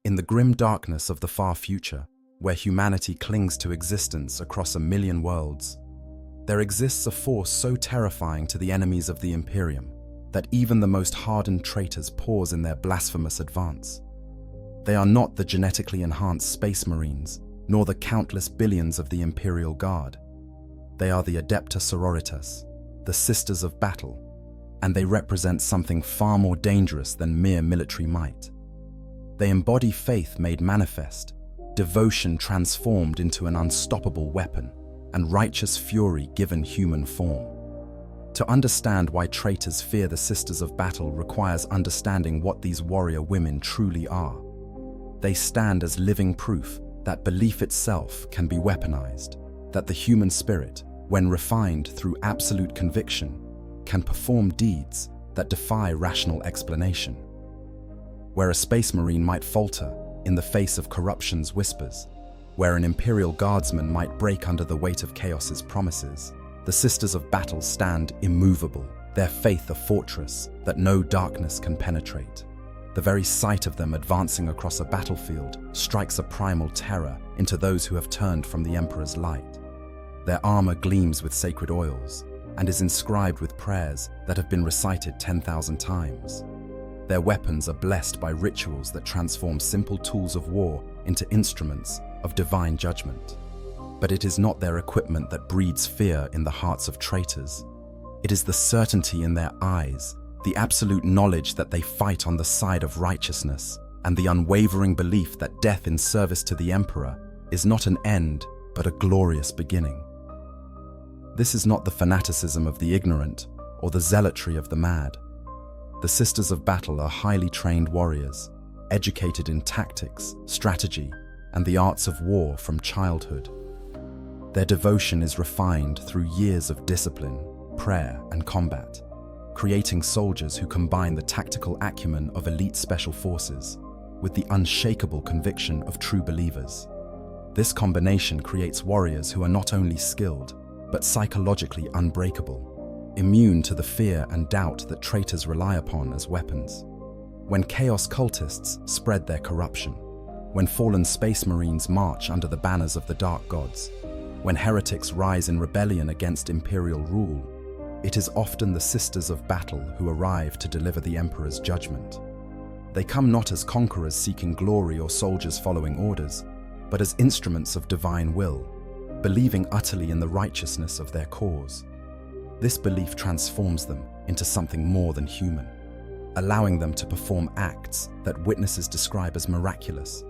In the grim darkness of the far future, where humanity clings to existence across 1,000,000 worlds, there exists a force so terrifying to the enemies of the Imperium that even the most hardened traitors pause in their blasphemous advance. They are not the genetically enhanced space marines, nor the countless billions of the Imperial Guard. They are the Adepta Sororitas, the Sisters of Battle, and they represent something far more dangerous than mere military might. They embody faith made manifest, devotion transformed into an unstoppable weapon, and righteous fury given human form. To understand why traitors fear the Sisters of Battle requires understanding what these warrior women truly are. They stand as living proof that belief itself can be weaponized, that the human spirit, when refined through absolute conviction, can perform deeds that defy rational explanation. Where a space marine might falter in the face of corruption's whispers, where an Imperial Guardsman might break under the weight of chaos's promises, the Sisters of Battle stand immovable, their faith a fortress that no darkness can penetrate. The very sight of them advancing across a battlefield strikes a primal terror into those who have turned from the Emperor's light. Their armor gleams with sacred oils and is inscribed with prayers that have been recited 10,000 times. Their weapons are blessed by rituals that transform simple tools of war into instruments of divine judgment. But it is not their equipment that breeds fear in the hearts of traitors. It is the certainty in their eyes, the absolute knowledge that they fight on the side of righteousness, and the unwavering belief that death in service to the Emperor is not an end, but a glorious beginning. This is not the fanaticism of the ignorant or the zealotry of the mad. The Sisters of Battle are highly trained warriors, educated in tactics, strategy, and the arts of war from childhood. Their devotion is refined through years of discipline, prayer, and combat, creating soldiers who combine the tactical acumen of elite special forces with the unshakable conviction of true believers. This combination creates warriors who are not only skilled, but psychologically unbreakable, immune to the fear and doubt that traitors rely upon as weapons. When chaos cultists spread their corruption, when fallen space marines march under the banners of the dark gods, when heretics rise in rebellion against imperial rule, it is often the Sisters of Battle who arrive to deliver the Emperor's judgment. They come not as conquerors seeking glory or soldiers following orders, but as instruments of divine will, believing utterly in the righteousness of their cause. This belief transforms them into something more than human, allowing them to perform acts that witnesses describe as miraculous,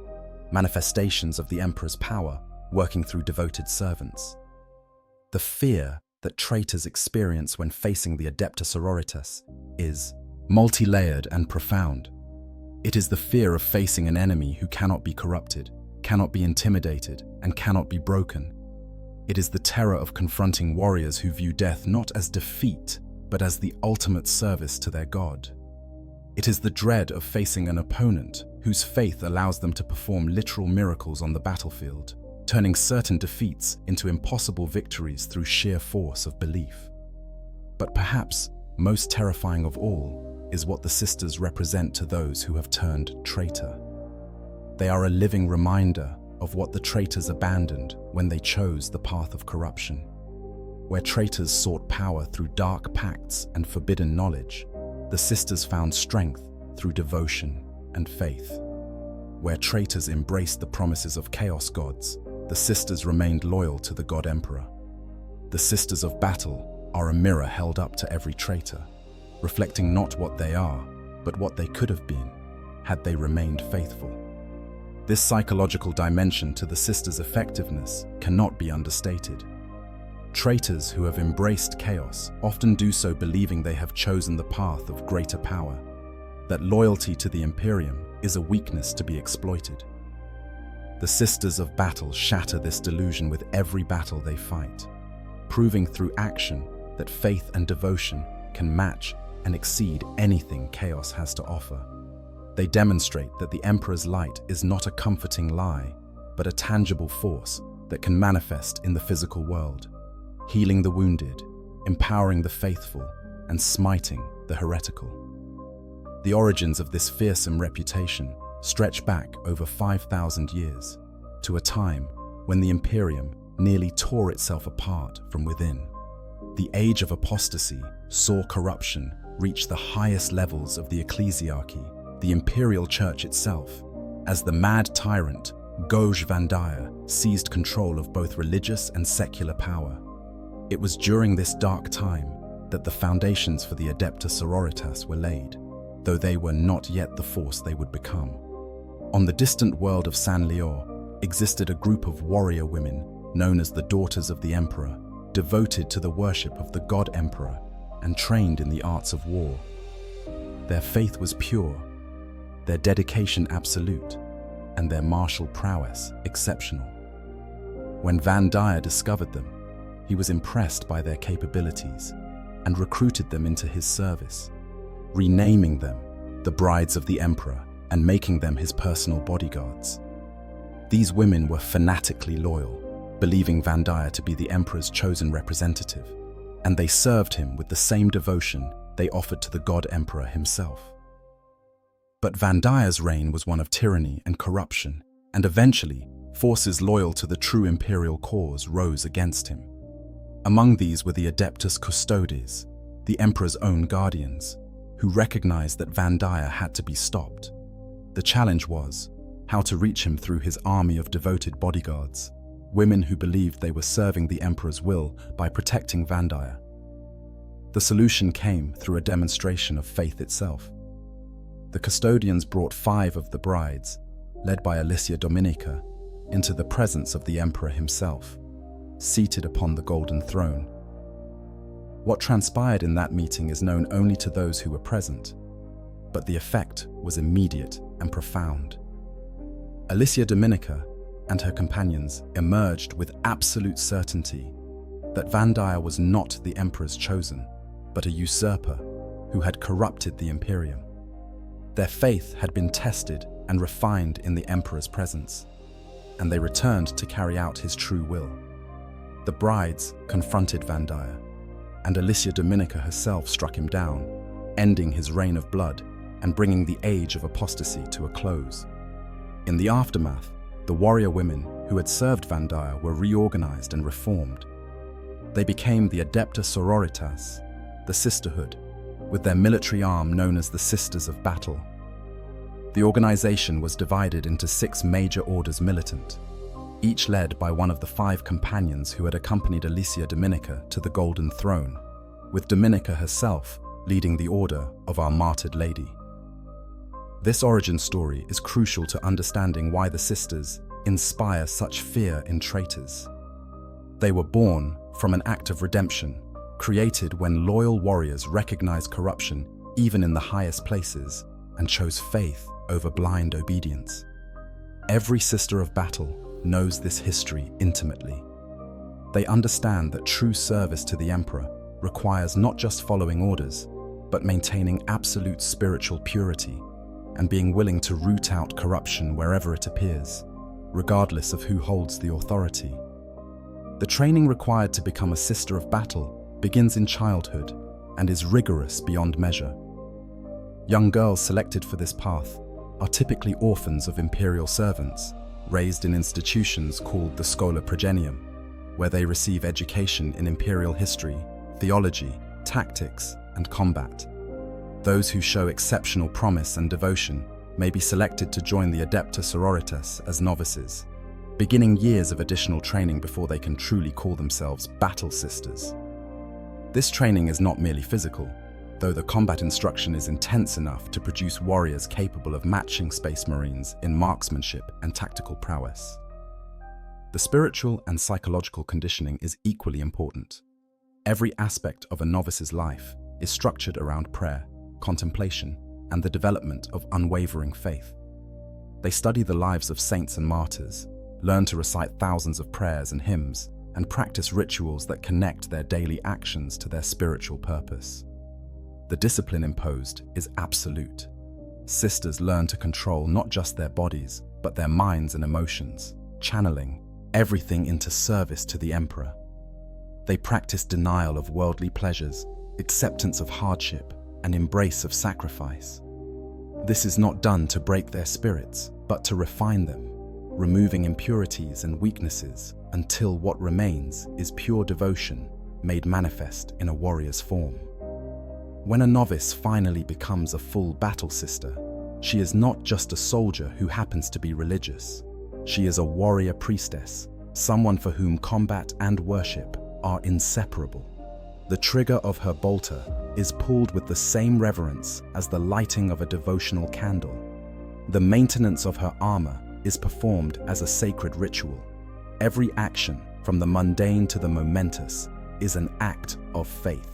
manifestations of the Emperor's power working through devoted servants. The fear that traitors experience when facing the Adepta Sororitas is multi-layered and profound. It is the fear of facing an enemy who cannot be corrupted, cannot be intimidated, and cannot be broken. It is the terror of confronting warriors who view death not as defeat, but as the ultimate service to their god. It is the dread of facing an opponent whose faith allows them to perform literal miracles on the battlefield, turning certain defeats into impossible victories through sheer force of belief. But perhaps most terrifying of all is what the Sisters represent to those who have turned traitor. They are a living reminder of what the traitors abandoned when they chose the path of corruption. Where traitors sought power through dark pacts and forbidden knowledge, the Sisters found strength through devotion and faith. Where traitors embraced the promises of chaos gods, the Sisters remained loyal to the God Emperor. The Sisters of Battle are a mirror held up to every traitor, reflecting not what they are, but what they could have been, had they remained faithful. This psychological dimension to the Sisters' effectiveness cannot be understated. Traitors who have embraced chaos often do so believing they have chosen the path of greater power, that loyalty to the Imperium is a weakness to be exploited. The Sisters of Battle shatter this delusion with every battle they fight, proving through action that faith and devotion can match and exceed anything chaos has to offer. They demonstrate that the Emperor's light is not a comforting lie, but a tangible force that can manifest in the physical world, healing the wounded, empowering the faithful, and smiting the heretical. The origins of this fearsome reputation stretch back over 5,000 years to a time when the Imperium nearly tore itself apart from within. The age of apostasy saw corruption reach the highest levels of the ecclesiarchy, the imperial church itself, as the mad tyrant Goj Vandaya seized control of both religious and secular power. It was during this dark time that the foundations for the Adepta Sororitas were laid, though they were not yet the force they would become. On the distant world of San Lior existed a group of warrior women known as the Daughters of the Emperor, devoted to the worship of the God Emperor and trained in the arts of war. Their faith was pure, their dedication absolute, and their martial prowess exceptional. When Vandaya discovered them, he was impressed by their capabilities and recruited them into his service, renaming them the Brides of the Emperor and making them his personal bodyguards. These women were fanatically loyal, believing Vandaya to be the Emperor's chosen representative, and they served him with the same devotion they offered to the God Emperor himself. But Vandaya's reign was one of tyranny and corruption, and eventually, forces loyal to the true imperial cause rose against him. Among these were the Adeptus Custodes, the Emperor's own guardians, who recognized that Vandaya had to be stopped. The challenge was how to reach him through his army of devoted bodyguards, women who believed they were serving the Emperor's will by protecting Vandaya. The solution came through a demonstration of faith itself. The custodians brought 5 of the brides, led by Alicia Dominica, into the presence of the Emperor himself, seated upon the golden throne. What transpired in that meeting is known only to those who were present, but the effect was immediate and profound. Alicia Dominica and her companions emerged with absolute certainty that Vandaya was not the Emperor's chosen, but a usurper who had corrupted the Imperium. Their faith had been tested and refined in the Emperor's presence, and they returned to carry out his true will. The brides confronted Vandaya, and Alicia Dominica herself struck him down, ending his reign of blood and bringing the age of apostasy to a close. In the aftermath, the warrior women who had served Vandaya were reorganized and reformed. They became the Adepta Sororitas, the Sisterhood, with their military arm known as the Sisters of Battle. The organization was divided into 6 major orders militant, each led by one of the 5 companions who had accompanied Alicia Dominica to the Golden Throne, with Dominica herself leading the Order of Our Martyred Lady. This origin story is crucial to understanding why the sisters inspire such fear in traitors. They were born from an act of redemption, created when loyal warriors recognized corruption even in the highest places and chose faith over blind obedience. Every sister of battle knows this history intimately. They understand that true service to the Emperor requires not just following orders, but maintaining absolute spiritual purity and being willing to root out corruption wherever it appears, regardless of who holds the authority. The training required to become a sister of battle begins in childhood and is rigorous beyond measure. Young girls selected for this path are typically orphans of imperial servants, raised in institutions called the Schola Progenium, where they receive education in imperial history, theology, tactics, and combat. Those who show exceptional promise and devotion may be selected to join the Adepta Sororitas as novices, beginning years of additional training before they can truly call themselves battle sisters. This training is not merely physical, though the combat instruction is intense enough to produce warriors capable of matching Space Marines in marksmanship and tactical prowess. The spiritual and psychological conditioning is equally important. Every aspect of a novice's life is structured around prayer, contemplation, and the development of unwavering faith. They study the lives of saints and martyrs, learn to recite thousands of prayers and hymns, and practice rituals that connect their daily actions to their spiritual purpose. The discipline imposed is absolute. Sisters learn to control not just their bodies, but their minds and emotions, channeling everything into service to the Emperor. They practice denial of worldly pleasures, acceptance of hardship, and embrace of sacrifice. This is not done to break their spirits, but to refine them, removing impurities and weaknesses until what remains is pure devotion made manifest in a warrior's form. When a novice finally becomes a full battle sister, she is not just a soldier who happens to be religious. She is a warrior priestess, someone for whom combat and worship are inseparable. The trigger of her bolter is pulled with the same reverence as the lighting of a devotional candle. The maintenance of her armor is performed as a sacred ritual. Every action, from the mundane to the momentous, is an act of faith.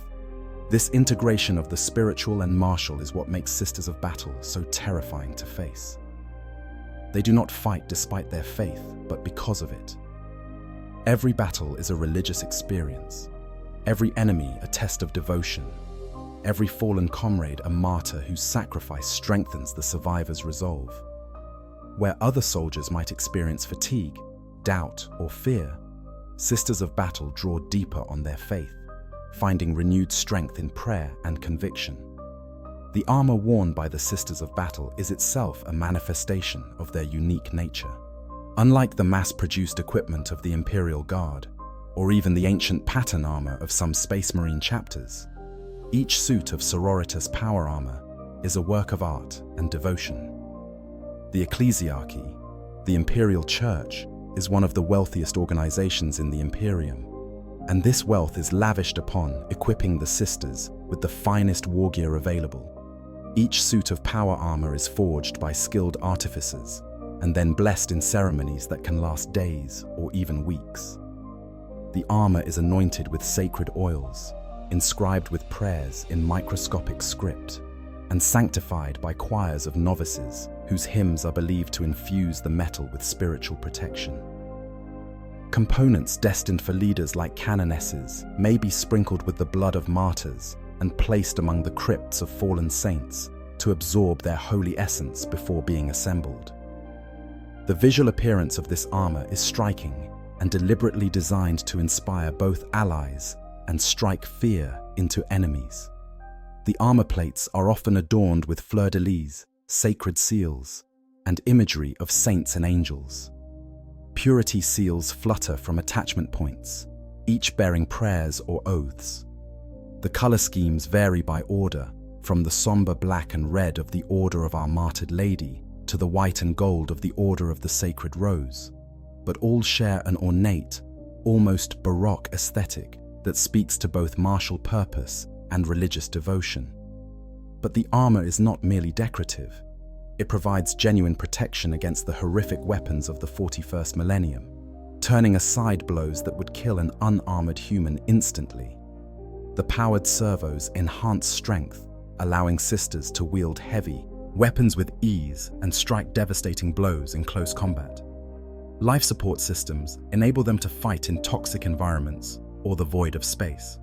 This integration of the spiritual and martial is what makes Sisters of Battle so terrifying to face. They do not fight despite their faith, but because of it. Every battle is a religious experience. Every enemy a test of devotion. Every fallen comrade a martyr whose sacrifice strengthens the survivor's resolve. Where other soldiers might experience fatigue, doubt, or fear, Sisters of Battle draw deeper on their faith, finding renewed strength in prayer and conviction. The armor worn by the Sisters of Battle is itself a manifestation of their unique nature. Unlike the mass-produced equipment of the Imperial Guard, or even the ancient pattern armor of some Space Marine chapters, each suit of Sororitas power armor is a work of art and devotion. The Ecclesiarchy, the Imperial Church, is one of the wealthiest organizations in the Imperium, and this wealth is lavished upon equipping the sisters with the finest war gear available. Each suit of power armor is forged by skilled artificers and then blessed in ceremonies that can last days or even weeks. The armor is anointed with sacred oils, inscribed with prayers in microscopic script, and sanctified by choirs of novices whose hymns are believed to infuse the metal with spiritual protection. Components destined for leaders like canonesses may be sprinkled with the blood of martyrs and placed among the crypts of fallen saints to absorb their holy essence before being assembled. The visual appearance of this armor is striking and deliberately designed to inspire both allies and strike fear into enemies. The armor plates are often adorned with fleur-de-lis, sacred seals, and imagery of saints and angels. Purity seals flutter from attachment points, each bearing prayers or oaths. The color schemes vary by order, from the somber black and red of the Order of Our Martyred Lady to the white and gold of the Order of the Sacred Rose, but all share an ornate, almost baroque aesthetic that speaks to both martial purpose and religious devotion. But the armor is not merely decorative. It provides genuine protection against the horrific weapons of the 41st millennium, turning aside blows that would kill an unarmored human instantly. The powered servos enhance strength, allowing sisters to wield heavy weapons with ease and strike devastating blows in close combat. Life support systems enable them to fight in toxic environments or the void of space.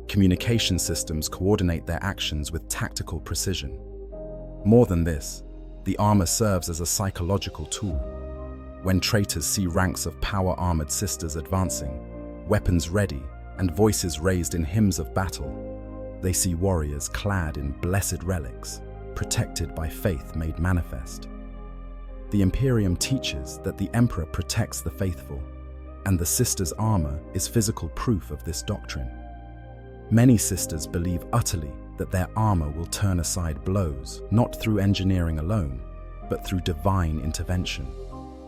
Communication systems coordinate their actions with tactical precision. More than this, the armor serves as a psychological tool. When traitors see ranks of power-armored sisters advancing, weapons ready, and voices raised in hymns of battle, they see warriors clad in blessed relics, protected by faith made manifest. The Imperium teaches that the Emperor protects the faithful, and the sisters' armor is physical proof of this doctrine. Many sisters believe utterly that their armor will turn aside blows, not through engineering alone, but through divine intervention.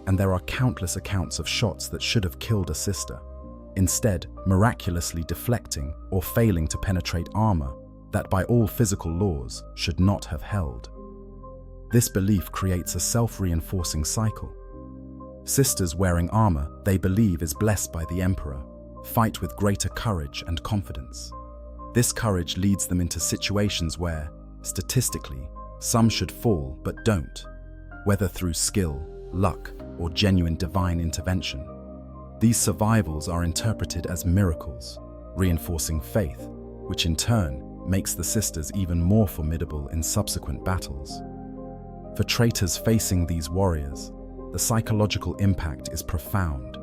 And there are countless accounts of shots that should have killed a sister, instead miraculously deflecting or failing to penetrate armor that by all physical laws should not have held. This belief creates a self-reinforcing cycle. Sisters wearing armor they believe is blessed by the Emperor fight with greater courage and confidence. This courage leads them into situations where, statistically, some should fall but don't, whether through skill, luck, or genuine divine intervention. These survivals are interpreted as miracles, reinforcing faith, which in turn makes the sisters even more formidable in subsequent battles. For traitors facing these warriors, the psychological impact is profound.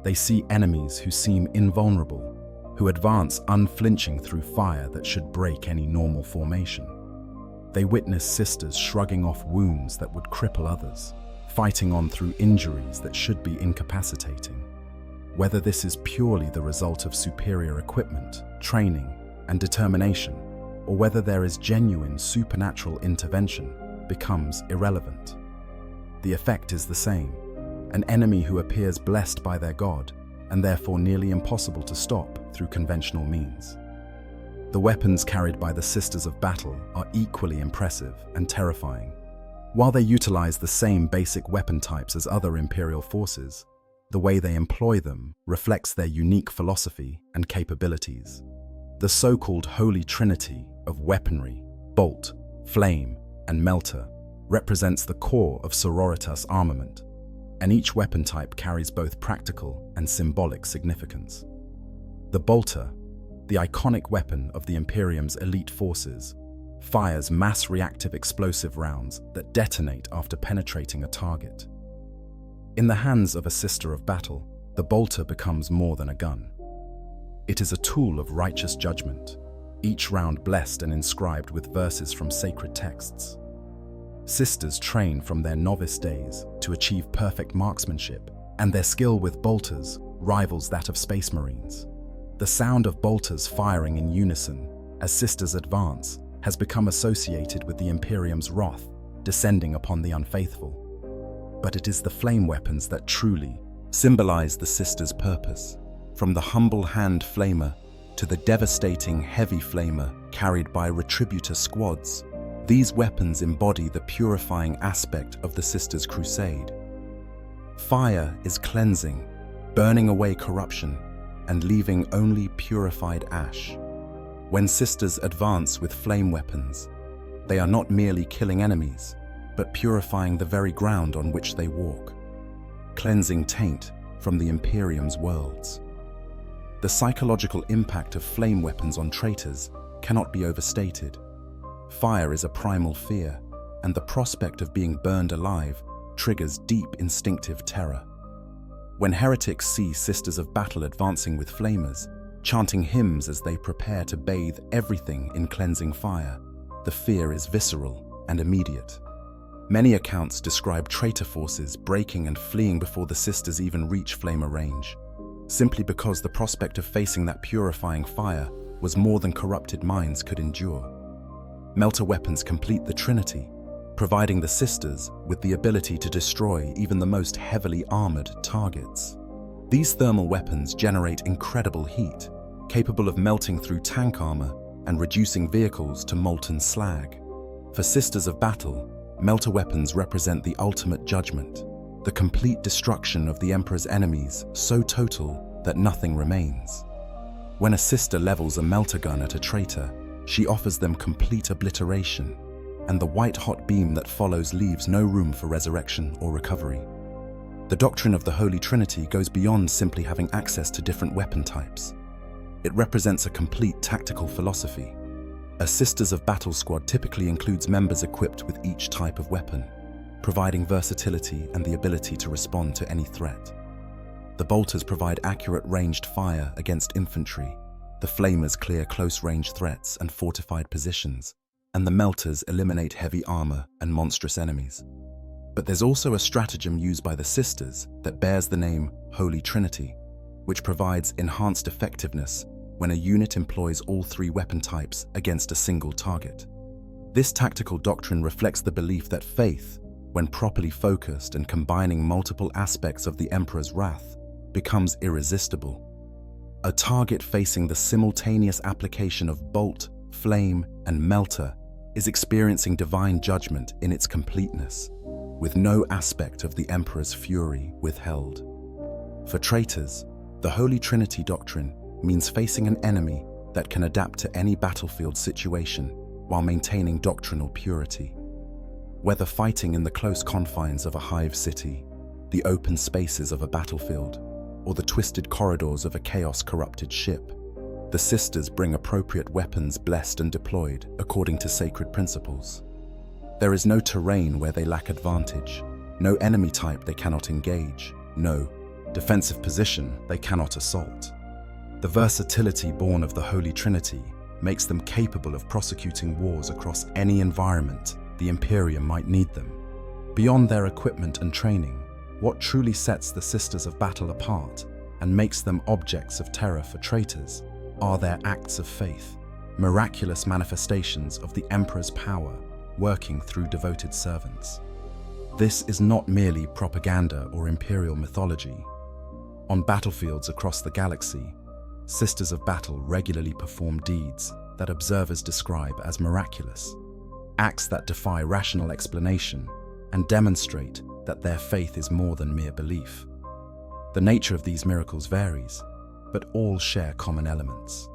They see enemies who seem invulnerable, who advance unflinching through fire that should break any normal formation. They witness sisters shrugging off wounds that would cripple others, fighting on through injuries that should be incapacitating. Whether this is purely the result of superior equipment, training, and determination, or whether there is genuine supernatural intervention, becomes irrelevant. The effect is the same: an enemy who appears blessed by their god, and therefore nearly impossible to stop through conventional means. The weapons carried by the Sisters of Battle are equally impressive and terrifying. While they utilize the same basic weapon types as other Imperial forces, the way they employ them reflects their unique philosophy and capabilities. The so-called Holy Trinity of weaponry, bolt, flame, and melter, represents the core of Sororitas armament, and each weapon type carries both practical and symbolic significance. The bolter, the iconic weapon of the Imperium's elite forces, fires mass-reactive explosive rounds that detonate after penetrating a target. In the hands of a Sister of Battle, the bolter becomes more than a gun. It is a tool of righteous judgment, each round blessed and inscribed with verses from sacred texts. Sisters train from their novice days to achieve perfect marksmanship, and their skill with bolters rivals that of Space Marines. The sound of bolters firing in unison as sisters advance has become associated with the Imperium's wrath descending upon the unfaithful. But it is the flame weapons that truly symbolize the sisters' purpose. From the humble hand flamer to the devastating heavy flamer carried by retributor squads, these weapons embody the purifying aspect of the sisters' crusade. Fire is cleansing, burning away corruption, and leaving only purified ash. When sisters advance with flame weapons, they are not merely killing enemies, but purifying the very ground on which they walk, cleansing taint from the Imperium's worlds. The psychological impact of flame weapons on traitors cannot be overstated. Fire is a primal fear, and the prospect of being burned alive triggers deep instinctive terror. When heretics see Sisters of Battle advancing with flamers, chanting hymns as they prepare to bathe everything in cleansing fire, the fear is visceral and immediate. Many accounts describe traitor forces breaking and fleeing before the sisters even reach flamer range, simply because the prospect of facing that purifying fire was more than corrupted minds could endure. Melter weapons complete the trinity, providing the sisters with the ability to destroy even the most heavily armored targets. These thermal weapons generate incredible heat, capable of melting through tank armor and reducing vehicles to molten slag. For Sisters of Battle, melter weapons represent the ultimate judgment, the complete destruction of the Emperor's enemies so total that nothing remains. When a sister levels a melter gun at a traitor, she offers them complete obliteration, and the white-hot beam that follows leaves no room for resurrection or recovery. The doctrine of the Holy Trinity goes beyond simply having access to different weapon types. It represents a complete tactical philosophy. A Sisters of Battle squad typically includes members equipped with each type of weapon, providing versatility and the ability to respond to any threat. The bolters provide accurate ranged fire against infantry, the flamers clear close-range threats and fortified positions, and the melters eliminate heavy armor and monstrous enemies. But there's also a stratagem used by the sisters that bears the name Holy Trinity, which provides enhanced effectiveness when a unit employs all three weapon types against a single target. This tactical doctrine reflects the belief that faith, when properly focused and combining multiple aspects of the Emperor's wrath, becomes irresistible. A target facing the simultaneous application of bolt, flame, and melter is experiencing divine judgment in its completeness, with no aspect of the Emperor's fury withheld. For traitors, the Holy Trinity doctrine means facing an enemy that can adapt to any battlefield situation while maintaining doctrinal purity. Whether fighting in the close confines of a hive city, the open spaces of a battlefield, or the twisted corridors of a chaos-corrupted ship, the sisters bring appropriate weapons blessed and deployed according to sacred principles. There is no terrain where they lack advantage, no enemy type they cannot engage, no defensive position they cannot assault. The versatility born of the Holy Trinity makes them capable of prosecuting wars across any environment the Imperium might need them. Beyond their equipment and training, what truly sets the Sisters of Battle apart and makes them objects of terror for traitors are their acts of faith, miraculous manifestations of the Emperor's power working through devoted servants. This is not merely propaganda or imperial mythology. On battlefields across the galaxy, Sisters of Battle regularly perform deeds that observers describe as miraculous, acts that defy rational explanation and demonstrate that their faith is more than mere belief. The nature of these miracles varies, but all share common elements.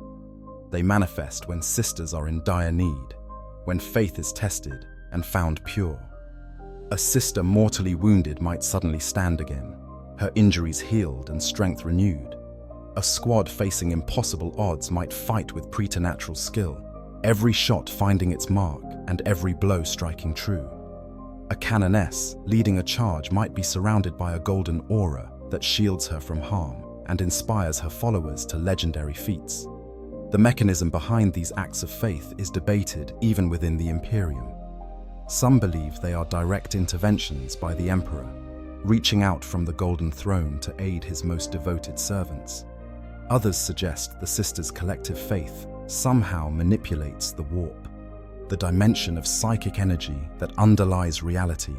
They manifest when sisters are in dire need, when faith is tested and found pure. A sister mortally wounded might suddenly stand again, her injuries healed and strength renewed. A squad facing impossible odds might fight with preternatural skill, every shot finding its mark and every blow striking true. A canoness leading a charge might be surrounded by a golden aura that shields her from harm and inspires her followers to legendary feats. The mechanism behind these acts of faith is debated even within the Imperium. Some believe they are direct interventions by the Emperor, reaching out from the Golden Throne to aid his most devoted servants. Others suggest the Sisters' collective faith somehow manipulates the warp, the dimension of psychic energy that underlies reality,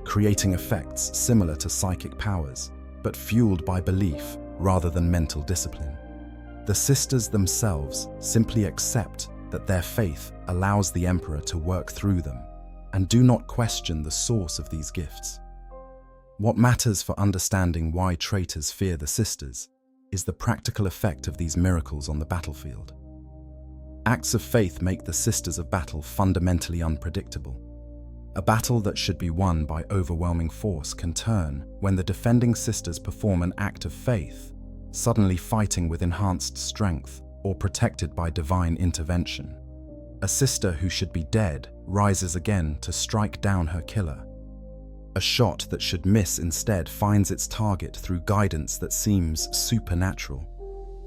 creating effects similar to psychic powers, but fueled by belief rather than mental discipline. The Sisters themselves simply accept that their faith allows the Emperor to work through them, and do not question the source of these gifts. What matters for understanding why traitors fear the Sisters is the practical effect of these miracles on the battlefield. Acts of faith make the Sisters of Battle fundamentally unpredictable. A battle that should be won by overwhelming force can turn when the defending Sisters perform an act of faith, suddenly fighting with enhanced strength or protected by divine intervention. A sister who should be dead rises again to strike down her killer. A shot that should miss instead finds its target through guidance that seems supernatural.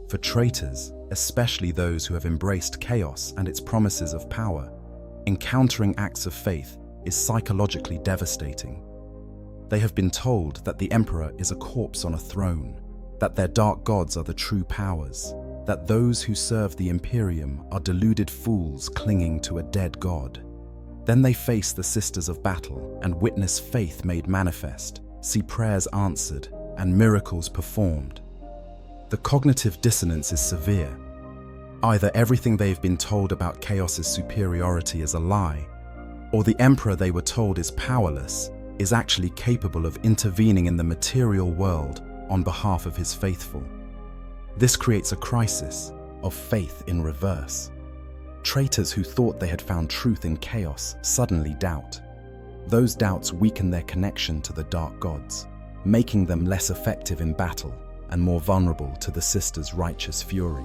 For traitors, especially those who have embraced chaos and its promises of power, encountering acts of faith is psychologically devastating. They have been told that the Emperor is a corpse on a throne, that their dark gods are the true powers, that those who serve the Imperium are deluded fools clinging to a dead god. Then they face the Sisters of Battle and witness faith made manifest, see prayers answered, and miracles performed. The cognitive dissonance is severe. Either everything they've been told about chaos's superiority is a lie, or the Emperor they were told is powerless is actually capable of intervening in the material world on behalf of his faithful. This creates a crisis of faith in reverse. Traitors who thought they had found truth in chaos suddenly doubt. Those doubts weaken their connection to the dark gods, making them less effective in battle and more vulnerable to the Sisters' righteous fury.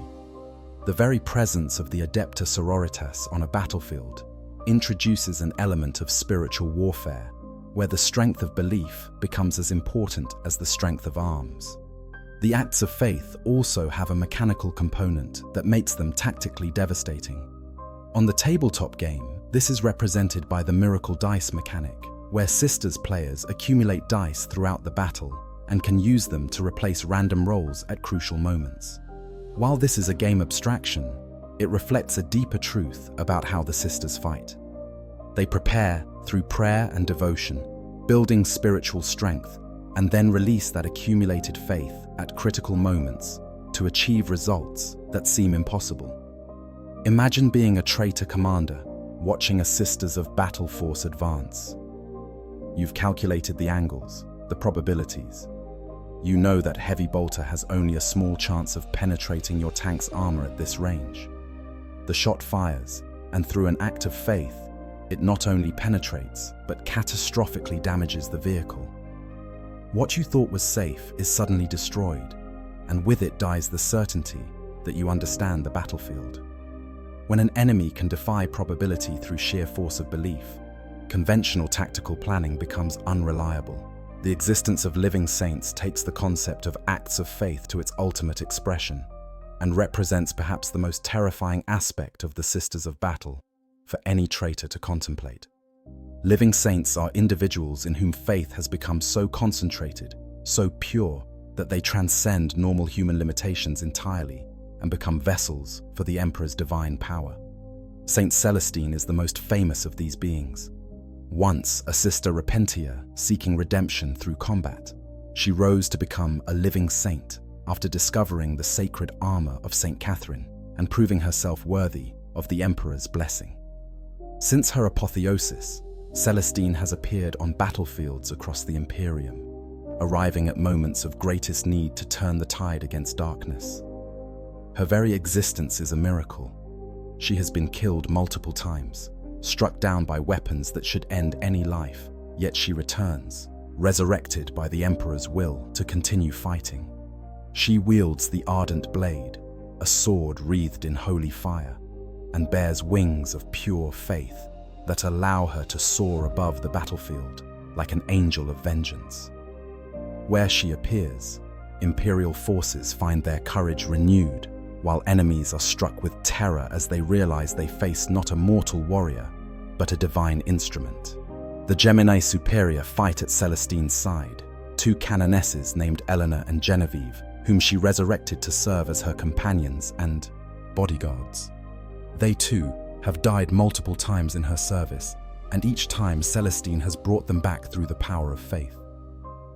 The very presence of the Adepta Sororitas on a battlefield introduces an element of spiritual warfare, where the strength of belief becomes as important as the strength of arms. The acts of faith also have a mechanical component that makes them tactically devastating. On the tabletop game, this is represented by the Miracle Dice mechanic, where Sisters players accumulate dice throughout the battle and can use them to replace random rolls at crucial moments. While this is a game abstraction, it reflects a deeper truth about how the Sisters fight. They prepare through prayer and devotion, building spiritual strength, and then release that accumulated faith at critical moments to achieve results that seem impossible. Imagine being a traitor commander, watching a Sisters of Battle force advance. You've calculated the angles, the probabilities. You know that Heavy Bolter has only a small chance of penetrating your tank's armor at this range. The shot fires, and through an act of faith, it not only penetrates, but catastrophically damages the vehicle. What you thought was safe is suddenly destroyed, and with it dies the certainty that you understand the battlefield. When an enemy can defy probability through sheer force of belief, conventional tactical planning becomes unreliable. The existence of living saints takes the concept of acts of faith to its ultimate expression. and represents perhaps the most terrifying aspect of the Sisters of Battle for any traitor to contemplate. Living saints are individuals in whom faith has become so concentrated, so pure, that they transcend normal human limitations entirely and become vessels for the Emperor's divine power. Saint Celestine is the most famous of these beings. Once a sister repentia seeking redemption through combat, she rose to become a living saint after discovering the sacred armor of Saint Catherine and proving herself worthy of the Emperor's blessing. Since her apotheosis, Celestine has appeared on battlefields across the Imperium, arriving at moments of greatest need to turn the tide against darkness. Her very existence is a miracle. She has been killed multiple times, struck down by weapons that should end any life, yet she returns, resurrected by the Emperor's will to continue fighting. She wields the ardent blade, a sword wreathed in holy fire, and bears wings of pure faith that allow her to soar above the battlefield like an angel of vengeance. Where she appears, Imperial forces find their courage renewed, while enemies are struck with terror as they realize they face not a mortal warrior, but a divine instrument. The Gemini Superior fight at Celestine's side, two canonesses named Eleanor and Genevieve, whom she resurrected to serve as her companions and bodyguards. They too have died multiple times in her service, and each time Celestine has brought them back through the power of faith.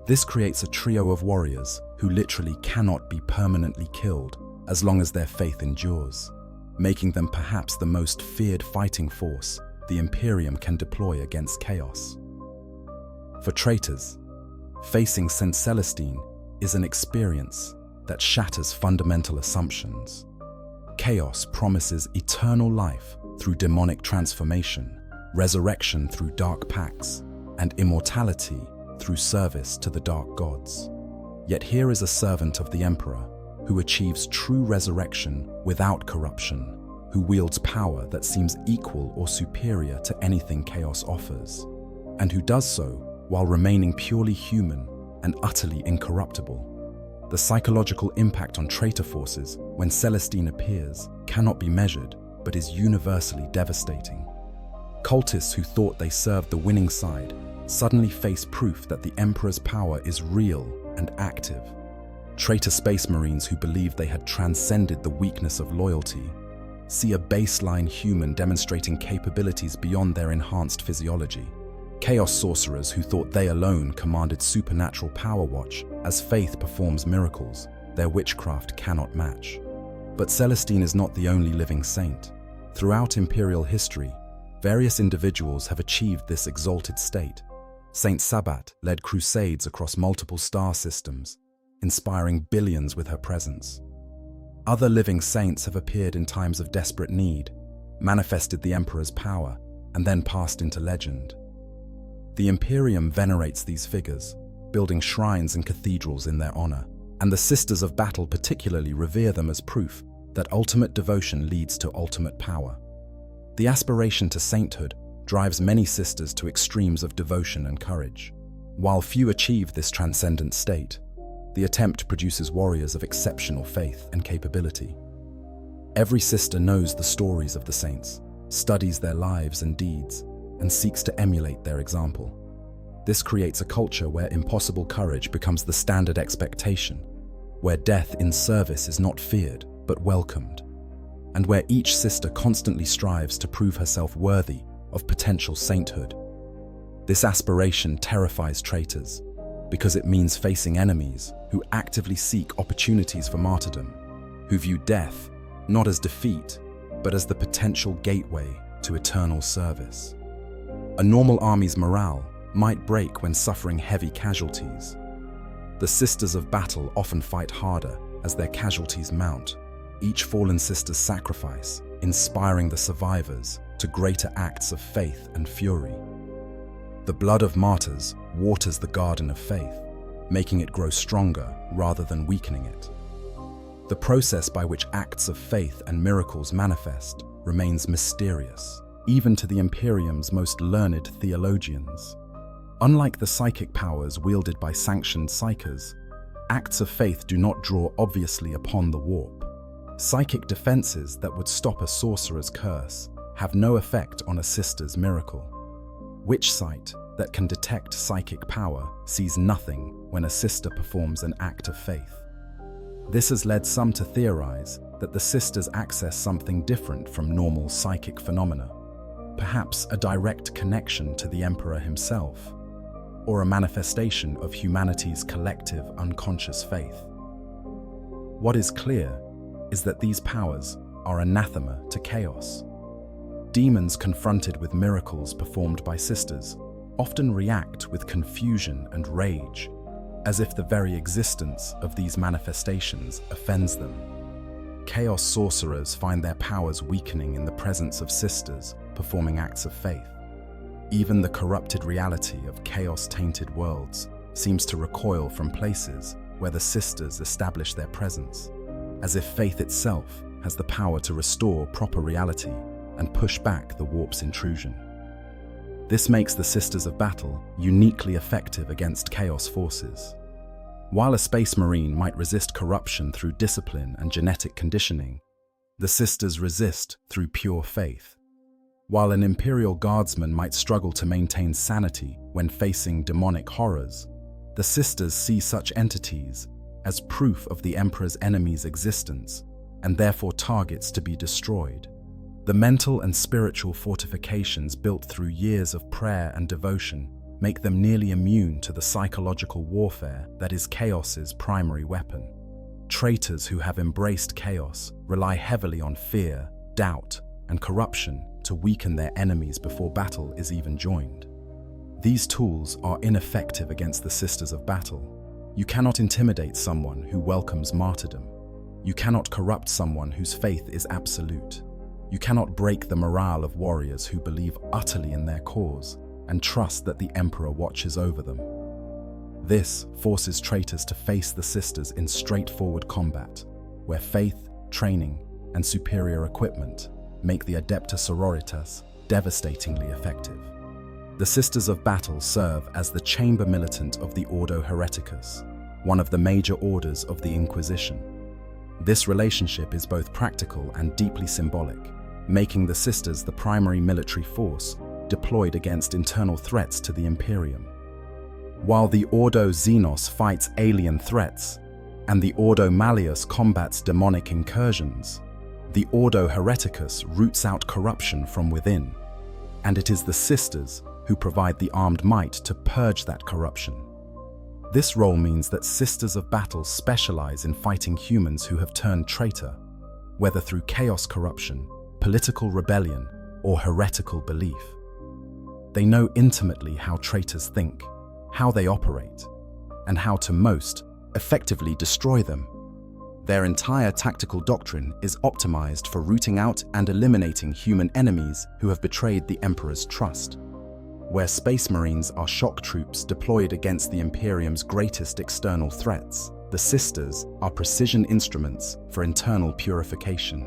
This creates a trio of warriors who literally cannot be permanently killed as long as their faith endures, making them perhaps the most feared fighting force the Imperium can deploy against chaos. For traitors, facing Saint Celestine is an experience that shatters fundamental assumptions. Chaos promises eternal life through demonic transformation, resurrection through dark pacts, and immortality through service to the dark gods. Yet here is a servant of the Emperor who achieves true resurrection without corruption, who wields power that seems equal or superior to anything chaos offers, and who does so while remaining purely human and utterly incorruptible. The psychological impact on traitor forces when Celestine appears cannot be measured, but is universally devastating. Cultists who thought they served the winning side suddenly face proof that the Emperor's power is real and active. Traitor space marines who believed they had transcended the weakness of loyalty see a baseline human demonstrating capabilities beyond their enhanced physiology. Chaos sorcerers who thought they alone commanded supernatural power watch as faith performs miracles their witchcraft cannot match. But Celestine is not the only living saint. Throughout Imperial history, various individuals have achieved this exalted state. Saint Sabbat led crusades across multiple star systems, inspiring billions with her presence. Other living saints have appeared in times of desperate need, manifested the Emperor's power, and then passed into legend. The Imperium venerates these figures, building shrines and cathedrals in their honor, and the Sisters of Battle particularly revere them as proof that ultimate devotion leads to ultimate power. The aspiration to sainthood drives many sisters to extremes of devotion and courage. While few achieve this transcendent state, the attempt produces warriors of exceptional faith and capability. Every sister knows the stories of the saints, studies their lives and deeds, and seeks to emulate their example. This creates a culture where impossible courage becomes the standard expectation, where death in service is not feared but welcomed, and where each sister constantly strives to prove herself worthy of potential sainthood. This aspiration terrifies traitors because it means facing enemies who actively seek opportunities for martyrdom, who view death not as defeat, but as the potential gateway to eternal service. A normal army's morale might break when suffering heavy casualties. The Sisters of Battle often fight harder as their casualties mount, each fallen sister's sacrifice inspiring the survivors to greater acts of faith and fury. The blood of martyrs waters the garden of faith, making it grow stronger rather than weakening it. The process by which acts of faith and miracles manifest remains mysterious, even to the Imperium's most learned theologians. Unlike the psychic powers wielded by sanctioned psykers, acts of faith do not draw obviously upon the warp. Psychic defenses that would stop a sorcerer's curse have no effect on a sister's miracle. Witch sight that can detect psychic power sees nothing when a sister performs an act of faith. This has led some to theorize that the sisters access something different from normal psychic phenomena, perhaps a direct connection to the Emperor himself, or a manifestation of humanity's collective unconscious faith. What is clear is that these powers are anathema to chaos. Demons confronted with miracles performed by sisters often react with confusion and rage, as if the very existence of these manifestations offends them. Chaos sorcerers find their powers weakening in the presence of sisters performing acts of faith. Even the corrupted reality of chaos-tainted worlds seems to recoil from places where the sisters establish their presence, as if faith itself has the power to restore proper reality and push back the warp's intrusion. This makes the Sisters of Battle uniquely effective against chaos forces. While a space marine might resist corruption through discipline and genetic conditioning, the sisters resist through pure faith. While an Imperial guardsman might struggle to maintain sanity when facing demonic horrors, the sisters see such entities as proof of the Emperor's enemy's existence and therefore targets to be destroyed. The mental and spiritual fortifications built through years of prayer and devotion make them nearly immune to the psychological warfare that is Chaos's primary weapon. Traitors who have embraced chaos rely heavily on fear, doubt, and corruption to weaken their enemies before battle is even joined. These tools are ineffective against the Sisters of Battle. You cannot intimidate someone who welcomes martyrdom. You cannot corrupt someone whose faith is absolute. You cannot break the morale of warriors who believe utterly in their cause and trust that the Emperor watches over them. This forces traitors to face the sisters in straightforward combat, where faith, training, and superior equipment make the Adepta Sororitas devastatingly effective. The Sisters of Battle serve as the chamber militant of the Ordo Hereticus, one of the major orders of the Inquisition. This relationship is both practical and deeply symbolic, making the sisters the primary military force deployed against internal threats to the Imperium. While the Ordo Xenos fights alien threats, and the Ordo Malleus combats demonic incursions, the Ordo Hereticus roots out corruption from within, and it is the sisters who provide the armed might to purge that corruption. This role means that Sisters of Battle specialize in fighting humans who have turned traitor, whether through chaos corruption, political rebellion, or heretical belief. They know intimately how traitors think, how they operate, and how to most effectively destroy them. Their entire tactical doctrine is optimized for rooting out and eliminating human enemies who have betrayed the Emperor's trust. Where Space Marines are shock troops deployed against the Imperium's greatest external threats, the Sisters are precision instruments for internal purification.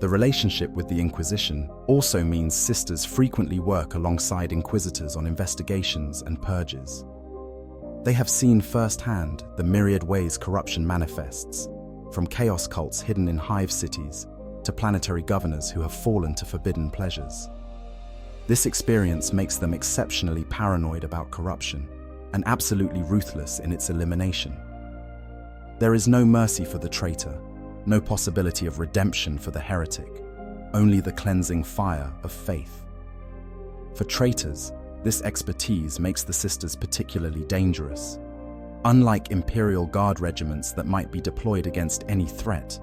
The relationship with the Inquisition also means sisters frequently work alongside Inquisitors on investigations and purges. They have seen firsthand the myriad ways corruption manifests, from chaos cults hidden in hive cities to planetary governors who have fallen to forbidden pleasures. This experience makes them exceptionally paranoid about corruption and absolutely ruthless in its elimination. There is no mercy for the traitor, no possibility of redemption for the heretic, only the cleansing fire of faith. For traitors, this expertise makes the sisters particularly dangerous. Unlike Imperial Guard regiments that might be deployed against any threat,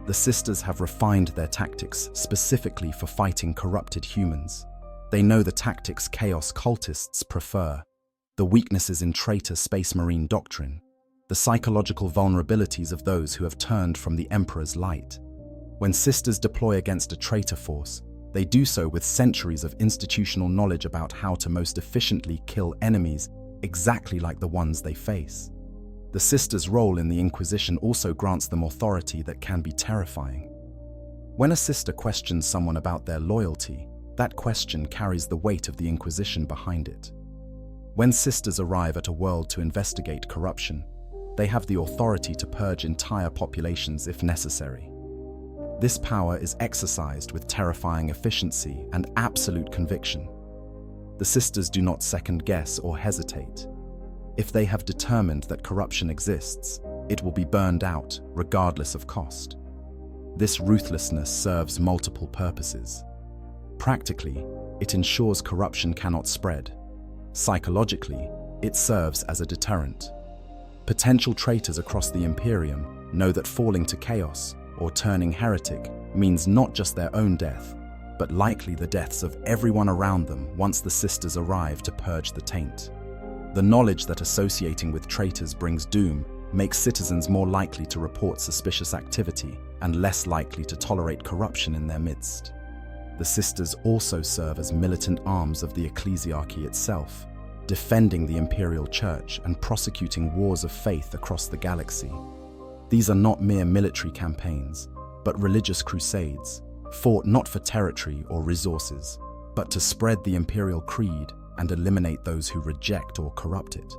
the sisters have refined their tactics specifically for fighting corrupted humans. They know the tactics chaos cultists prefer, the weaknesses in traitor Space Marine doctrine, the psychological vulnerabilities of those who have turned from the Emperor's light. When sisters deploy against a traitor force, they do so with centuries of institutional knowledge about how to most efficiently kill enemies exactly like the ones they face. The sisters' role in the Inquisition also grants them authority that can be terrifying. When a sister questions someone about their loyalty, that question carries the weight of the Inquisition behind it. When sisters arrive at a world to investigate corruption, they have the authority to purge entire populations if necessary. This power is exercised with terrifying efficiency and absolute conviction. The sisters do not second-guess or hesitate. If they have determined that corruption exists, it will be burned out, regardless of cost. This ruthlessness serves multiple purposes. Practically, it ensures corruption cannot spread. Psychologically, it serves as a deterrent. Potential traitors across the Imperium know that falling to chaos or turning heretic means not just their own death, but likely the deaths of everyone around them once the sisters arrive to purge the taint. The knowledge that associating with traitors brings doom makes citizens more likely to report suspicious activity and less likely to tolerate corruption in their midst. The sisters also serve as militant arms of the ecclesiarchy itself, defending the imperial church and prosecuting wars of faith across the galaxy. These are not mere military campaigns, but religious crusades, fought not for territory or resources, but to spread the imperial creed and eliminate those who reject or corrupt it.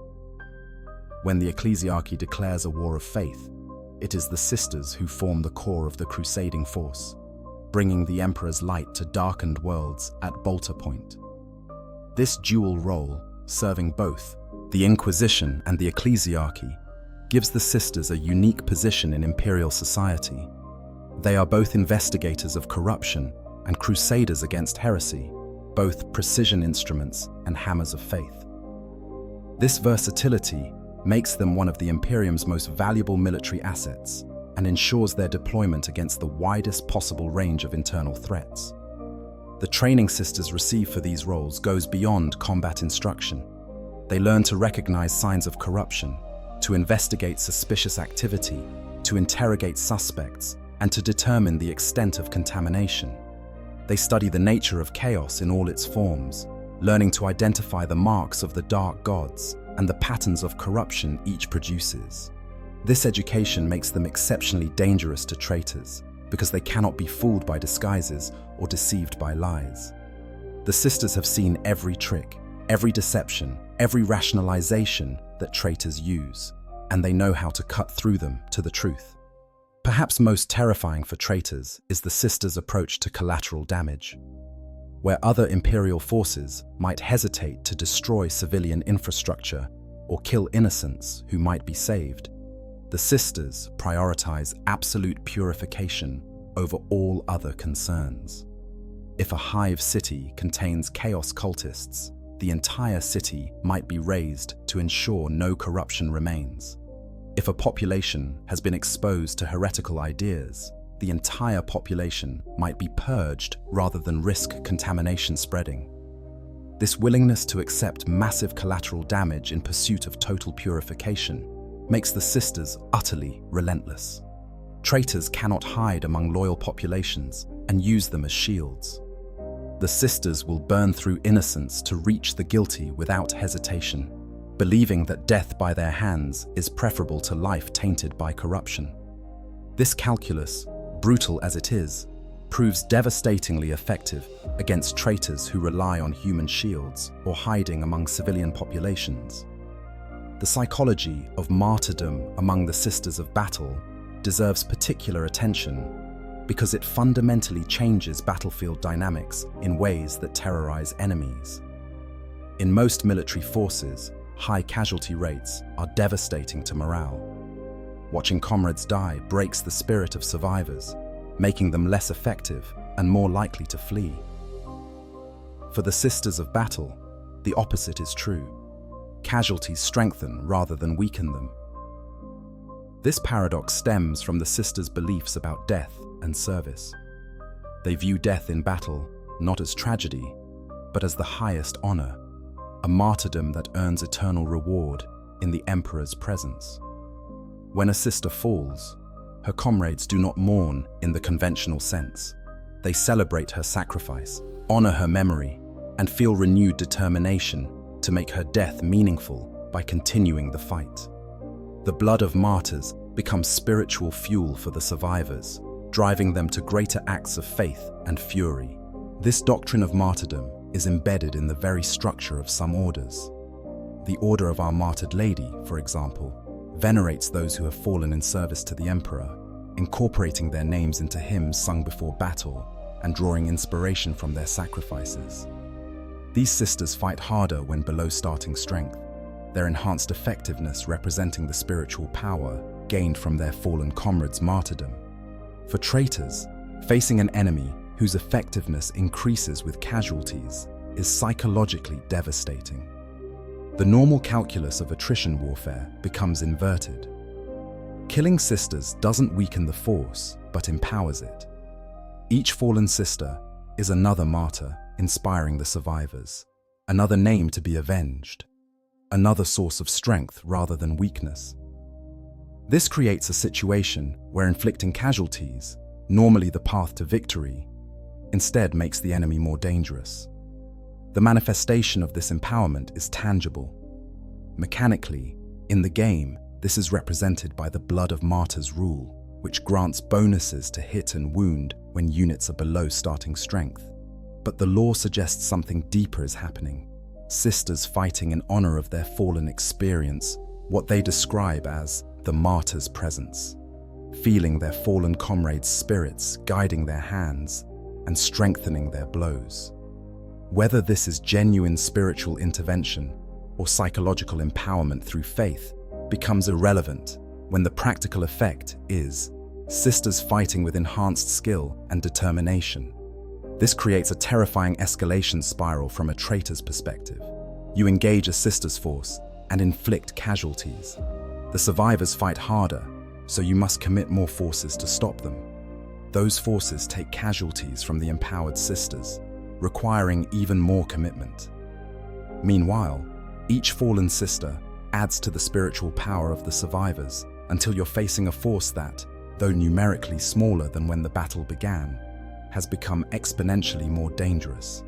When the ecclesiarchy declares a war of faith, it is the sisters who form the core of the crusading force, bringing the Emperor's light to darkened worlds at Bolter Point. This dual role, serving both the Inquisition and the ecclesiarchy, gives the sisters a unique position in imperial society. They are both investigators of corruption and crusaders against heresy, both precision instruments and hammers of faith. This versatility makes them one of the Imperium's most valuable military assets and ensures their deployment against the widest possible range of internal threats. The training sisters receive for these roles goes beyond combat instruction. They learn to recognize signs of corruption, to investigate suspicious activity, to interrogate suspects, and to determine the extent of contamination. They study the nature of chaos in all its forms, learning to identify the marks of the dark gods and the patterns of corruption each produces. This education makes them exceptionally dangerous to traitors because they cannot be fooled by disguises or deceived by lies. The sisters have seen every trick, every deception, every rationalization that traitors use, and they know how to cut through them to the truth. Perhaps most terrifying for traitors is the sisters' approach to collateral damage. Where other imperial forces might hesitate to destroy civilian infrastructure or kill innocents who might be saved, the sisters prioritize absolute purification over all other concerns. If a hive city contains chaos cultists, the entire city might be razed to ensure no corruption remains. If a population has been exposed to heretical ideas, the entire population might be purged rather than risk contamination spreading. This willingness to accept massive collateral damage in pursuit of total purification makes the sisters utterly relentless. Traitors cannot hide among loyal populations and use them as shields. The sisters will burn through innocence to reach the guilty without hesitation, believing that death by their hands is preferable to life tainted by corruption. This calculus, brutal as it is, proves devastatingly effective against traitors who rely on human shields or hiding among civilian populations. The psychology of martyrdom among the Sisters of Battle deserves particular attention because it fundamentally changes battlefield dynamics in ways that terrorize enemies. In most military forces, high casualty rates are devastating to morale. Watching comrades die breaks the spirit of survivors, making them less effective and more likely to flee. For the Sisters of Battle, the opposite is true. Casualties strengthen rather than weaken them. This paradox stems from the sisters' beliefs about death and service. They view death in battle not as tragedy, but as the highest honor, a martyrdom that earns eternal reward in the Emperor's presence. When a sister falls, her comrades do not mourn in the conventional sense. They celebrate her sacrifice, honor her memory, and feel renewed determination to make her death meaningful by continuing the fight. The blood of martyrs becomes spiritual fuel for the survivors, driving them to greater acts of faith and fury. This doctrine of martyrdom is embedded in the very structure of some orders. The Order of Our Martyred Lady, for example, venerates those who have fallen in service to the Emperor, incorporating their names into hymns sung before battle and drawing inspiration from their sacrifices. These sisters fight harder when below starting strength, their enhanced effectiveness representing the spiritual power gained from their fallen comrades' martyrdom. For traitors, facing an enemy whose effectiveness increases with casualties is psychologically devastating. The normal calculus of attrition warfare becomes inverted. Killing sisters doesn't weaken the force, but empowers it. Each fallen sister is another martyr inspiring the survivors, another name to be avenged, another source of strength rather than weakness. This creates a situation where inflicting casualties, normally the path to victory, instead makes the enemy more dangerous. The manifestation of this empowerment is tangible. Mechanically, in the game, this is represented by the Blood of Martyrs rule, which grants bonuses to hit and wound when units are below starting strength. But the lore suggests something deeper is happening. Sisters fighting in honor of their fallen experience, what they describe as the martyr's presence, feeling their fallen comrades' spirits guiding their hands and strengthening their blows. Whether this is genuine spiritual intervention or psychological empowerment through faith becomes irrelevant when the practical effect is sisters fighting with enhanced skill and determination. This creates a terrifying escalation spiral from a traitor's perspective. You engage a sister's force and inflict casualties. The survivors fight harder, so you must commit more forces to stop them. Those forces take casualties from the empowered sisters, requiring even more commitment. Meanwhile, each fallen sister adds to the spiritual power of the survivors until you're facing a force that, though numerically smaller than when the battle began, has become exponentially more dangerous.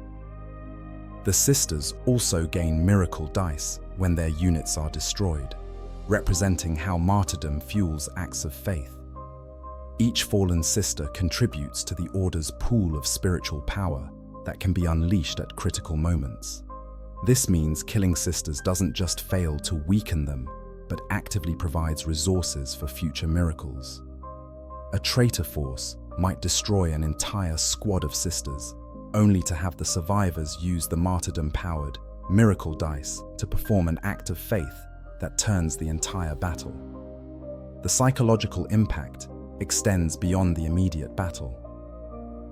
The sisters also gain miracle dice when their units are destroyed, representing how martyrdom fuels acts of faith. Each fallen sister contributes to the Order's pool of spiritual power that can be unleashed at critical moments. This means killing sisters doesn't just fail to weaken them, but actively provides resources for future miracles. A traitor force might destroy an entire squad of sisters, only to have the survivors use the martyrdom-powered miracle dice to perform an act of faith that turns the entire battle. The psychological impact extends beyond the immediate battle.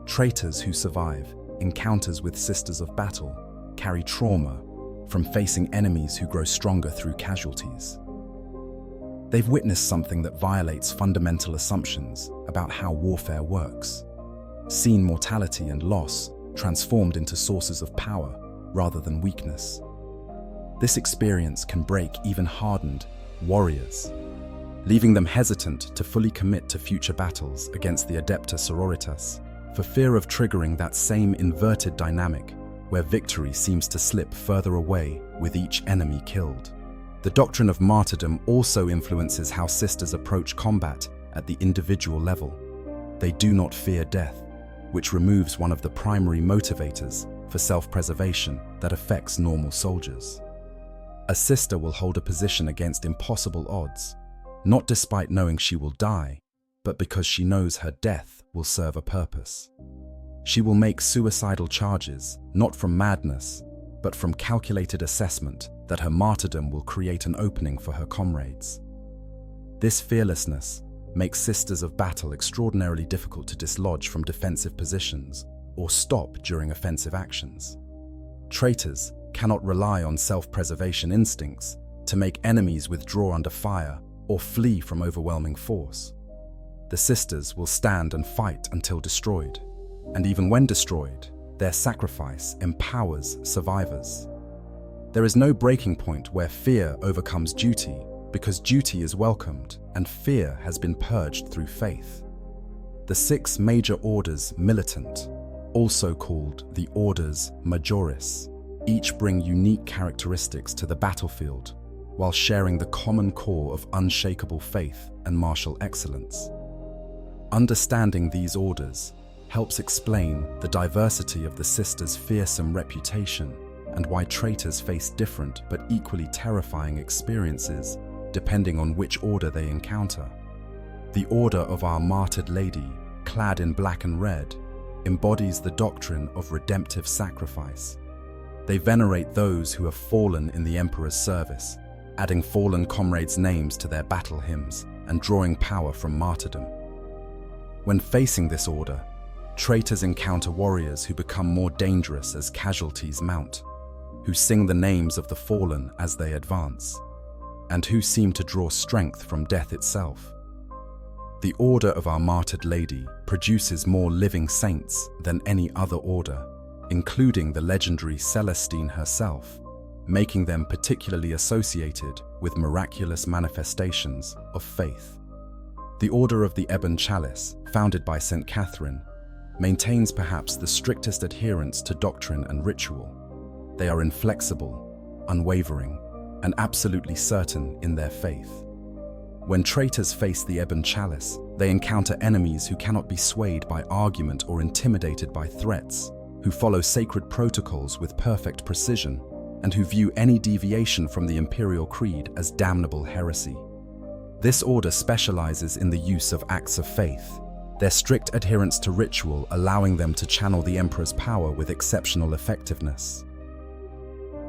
Traitors who survive encounters with Sisters of Battle carry trauma from facing enemies who grow stronger through casualties. They've witnessed something that violates fundamental assumptions about how warfare works, seen mortality and loss transformed into sources of power rather than weakness. This experience can break even hardened warriors, leaving them hesitant to fully commit to future battles against the Adepta Sororitas, for fear of triggering that same inverted dynamic where victory seems to slip further away with each enemy killed. The doctrine of martyrdom also influences how sisters approach combat at the individual level. They do not fear death, which removes one of the primary motivators for self-preservation that affects normal soldiers. A sister will hold a position against impossible odds, not despite knowing she will die, but because she knows her death will serve a purpose. She will make suicidal charges, not from madness, but from calculated assessment that her martyrdom will create an opening for her comrades. This fearlessness makes Sisters of Battle extraordinarily difficult to dislodge from defensive positions or stop during offensive actions. Traitors cannot rely on self-preservation instincts to make enemies withdraw under fire or flee from overwhelming force. The sisters will stand and fight until destroyed, and even when destroyed, their sacrifice empowers survivors. There is no breaking point where fear overcomes duty, because duty is welcomed and fear has been purged through faith. The 6 major orders militant, also called the Orders Majoris, each bring unique characteristics to the battlefield while sharing the common core of unshakable faith and martial excellence. Understanding these orders helps explain the diversity of the sisters' fearsome reputation and why traitors face different but equally terrifying experiences depending on which order they encounter. The Order of Our Martyred Lady, clad in black and red, embodies the doctrine of redemptive sacrifice. They venerate those who have fallen in the Emperor's service, adding fallen comrades' names to their battle hymns and drawing power from martyrdom. When facing this order, traitors encounter warriors who become more dangerous as casualties mount, who sing the names of the fallen as they advance, and who seem to draw strength from death itself. The Order of Our Martyred Lady produces more living saints than any other order, including the legendary Celestine herself, making them particularly associated with miraculous manifestations of faith. The Order of the Ebon Chalice, founded by St. Catherine, maintains perhaps the strictest adherence to doctrine and ritual. They are inflexible, unwavering, and absolutely certain in their faith. When traitors face the Ebon Chalice, they encounter enemies who cannot be swayed by argument or intimidated by threats, who follow sacred protocols with perfect precision, and who view any deviation from the imperial creed as damnable heresy. This order specializes in the use of acts of faith, their strict adherence to ritual allowing them to channel the Emperor's power with exceptional effectiveness.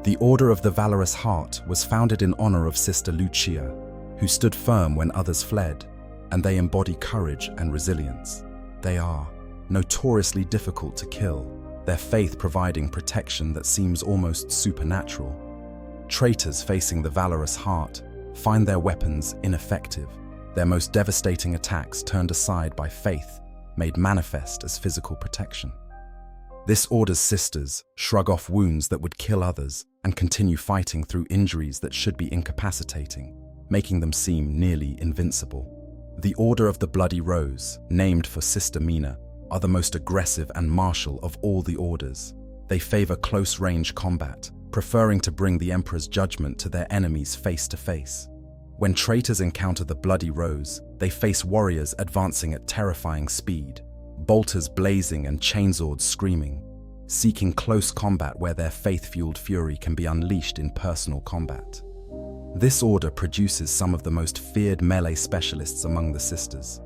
The Order of the Valorous Heart was founded in honor of Sister Lucia, who stood firm when others fled, and they embody courage and resilience. They are notoriously difficult to kill, their faith providing protection that seems almost supernatural. Traitors facing the Valorous Heart find their weapons ineffective, their most devastating attacks turned aside by faith, made manifest as physical protection. This order's sisters shrug off wounds that would kill others and continue fighting through injuries that should be incapacitating, making them seem nearly invincible. The Order of the Bloody Rose, named for Sister Mina, are the most aggressive and martial of all the orders. They favor close-range combat, preferring to bring the Emperor's judgment to their enemies face to face. When traitors encounter the Bloody Rose, they face warriors advancing at terrifying speed, bolters blazing and chainswords screaming, seeking close combat where their faith-fueled fury can be unleashed in personal combat. This order produces some of the most feared melee specialists among the sisters,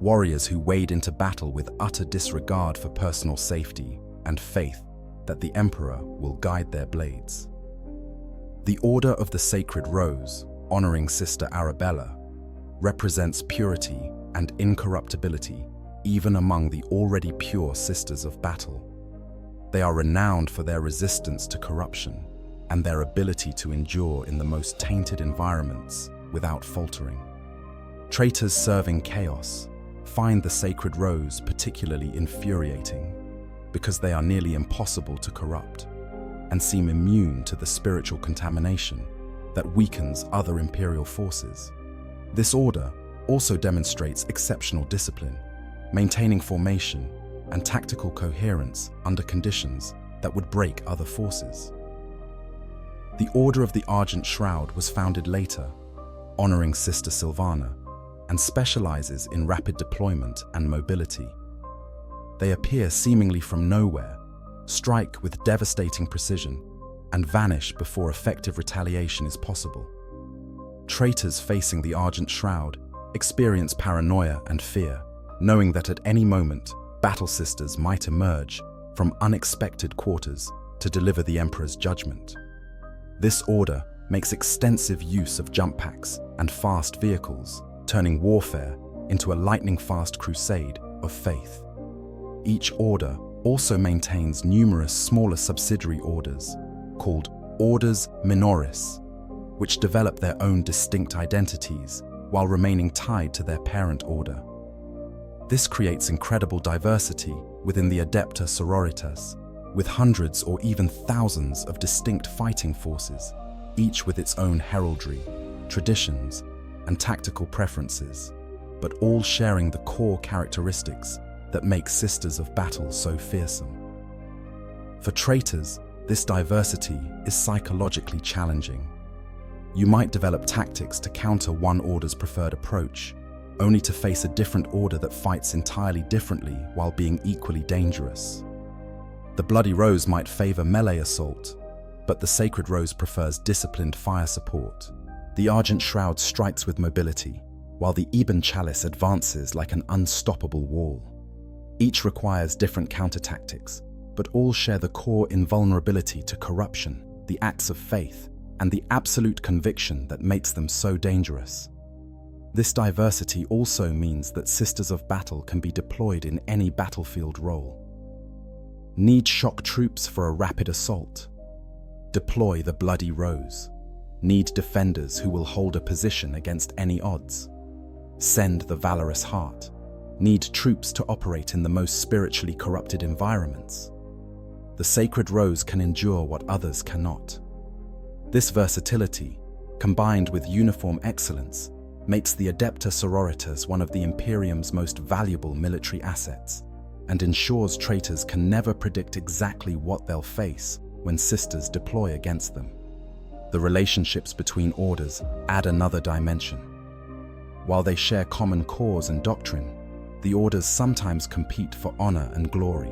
warriors who wade into battle with utter disregard for personal safety and faith that the Emperor will guide their blades. The Order of the Sacred Rose, honoring Sister Arabella, represents purity and incorruptibility even among the already pure Sisters of Battle. They are renowned for their resistance to corruption and their ability to endure in the most tainted environments without faltering. Traitors serving chaos find the Sacred Rose particularly infuriating because they are nearly impossible to corrupt and seem immune to the spiritual contamination that weakens other imperial forces. This order also demonstrates exceptional discipline, maintaining formation and tactical coherence under conditions that would break other forces. The Order of the Argent Shroud was founded later, honoring Sister Silvana, and specializes in rapid deployment and mobility. They appear seemingly from nowhere, strike with devastating precision, and vanish before effective retaliation is possible. Traitors facing the Argent Shroud experience paranoia and fear, knowing that at any moment, battle sisters might emerge from unexpected quarters to deliver the Emperor's judgment. This order makes extensive use of jump packs and fast vehicles, turning warfare into a lightning-fast crusade of faith. Each order also maintains numerous smaller subsidiary orders, called Orders Minoris, which develop their own distinct identities while remaining tied to their parent order. This creates incredible diversity within the Adepta Sororitas, with hundreds or even thousands of distinct fighting forces, each with its own heraldry, traditions, and tactical preferences, but all sharing the core characteristics that make Sisters of Battle so fearsome. For traitors, this diversity is psychologically challenging. You might develop tactics to counter one order's preferred approach, only to face a different order that fights entirely differently while being equally dangerous. The Bloody Rose might favor melee assault, but the Sacred Rose prefers disciplined fire support. The Argent Shroud strikes with mobility, while the Eben Chalice advances like an unstoppable wall. Each requires different counter-tactics, but all share the core invulnerability to corruption, the acts of faith, and the absolute conviction that makes them so dangerous. This diversity also means that Sisters of Battle can be deployed in any battlefield role. Need shock troops for a rapid assault? Deploy the Bloody Rose. Need defenders who will hold a position against any odds? Send the Valorous Heart. Need troops to operate in the most spiritually corrupted environments? The Sacred Rose can endure what others cannot. This versatility, combined with uniform excellence, makes the Adepta Sororitas one of the Imperium's most valuable military assets, and ensures traitors can never predict exactly what they'll face when sisters deploy against them. The relationships between orders add another dimension. While they share common cause and doctrine, the orders sometimes compete for honor and glory,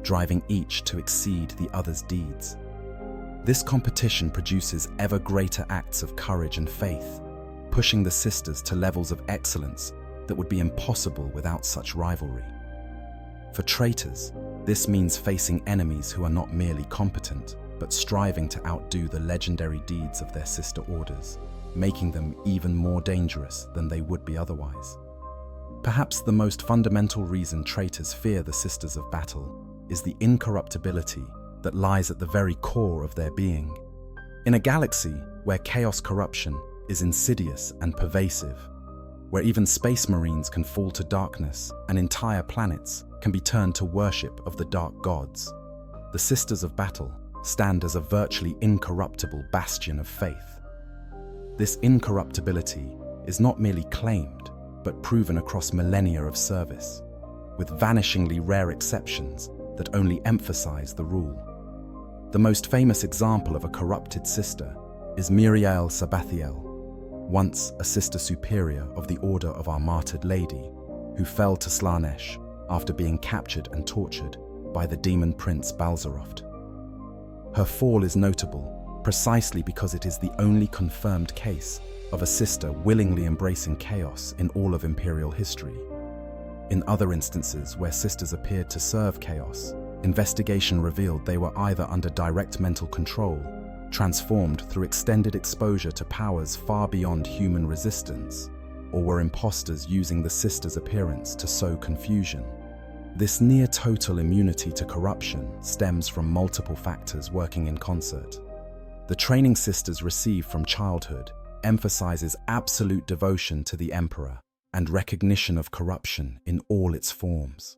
driving each to exceed the other's deeds. This competition produces ever greater acts of courage and faith, pushing the sisters to levels of excellence that would be impossible without such rivalry. For traitors, this means facing enemies who are not merely competent, but striving to outdo the legendary deeds of their sister orders, making them even more dangerous than they would be otherwise. Perhaps the most fundamental reason traitors fear the Sisters of Battle is the incorruptibility that lies at the very core of their being. In a galaxy where chaos corruption is insidious and pervasive, where even space marines can fall to darkness and entire planets can be turned to worship of the dark gods, the Sisters of Battle stand as a virtually incorruptible bastion of faith. This incorruptibility is not merely claimed, but proven across millennia of service, with vanishingly rare exceptions that only emphasize the rule. The most famous example of a corrupted sister is Miriel Sabathiel, once a sister superior of the Order of our Martyred Lady, who fell to Slanesh after being captured and tortured by the demon prince Balzaroft. Her fall is notable precisely because it is the only confirmed case of a sister willingly embracing chaos in all of Imperial history. In other instances where sisters appeared to serve chaos, investigation revealed they were either under direct mental control, transformed through extended exposure to powers far beyond human resistance, or were imposters using the sister's appearance to sow confusion. This near-total immunity to corruption stems from multiple factors working in concert. The training sisters receive from childhood emphasizes absolute devotion to the Emperor and recognition of corruption in all its forms.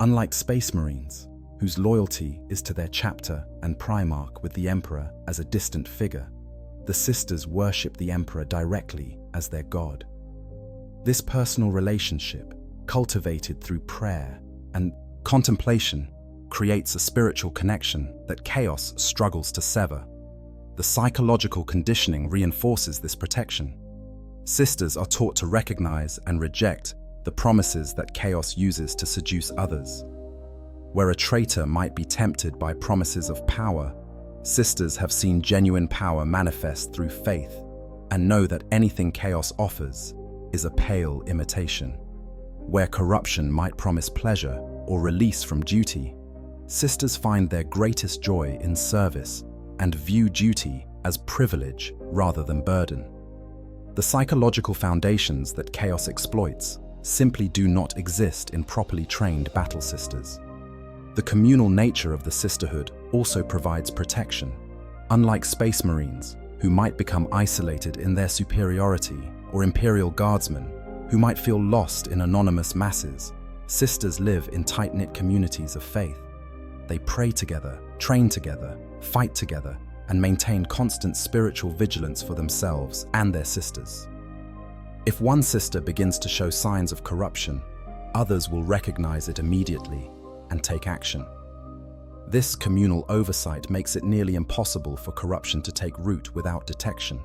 Unlike Space Marines, whose loyalty is to their chapter and primarch with the Emperor as a distant figure, the sisters worship the Emperor directly as their god. This personal relationship, cultivated through prayer and contemplation, creates a spiritual connection that chaos struggles to sever. The psychological conditioning reinforces this protection. Sisters are taught to recognize and reject the promises that chaos uses to seduce others. Where a traitor might be tempted by promises of power, sisters have seen genuine power manifest through faith and know that anything chaos offers is a pale imitation. Where corruption might promise pleasure or release from duty, sisters find their greatest joy in service and view duty as privilege rather than burden. The psychological foundations that chaos exploits simply do not exist in properly trained battle sisters. The communal nature of the sisterhood also provides protection. Unlike Space Marines, who might become isolated in their superiority, or Imperial Guardsmen, who might feel lost in anonymous masses, sisters live in tight-knit communities of faith. They pray together, train together, fight together, and maintain constant spiritual vigilance for themselves and their sisters. If one sister begins to show signs of corruption, others will recognize it immediately and take action. This communal oversight makes it nearly impossible for corruption to take root without detection.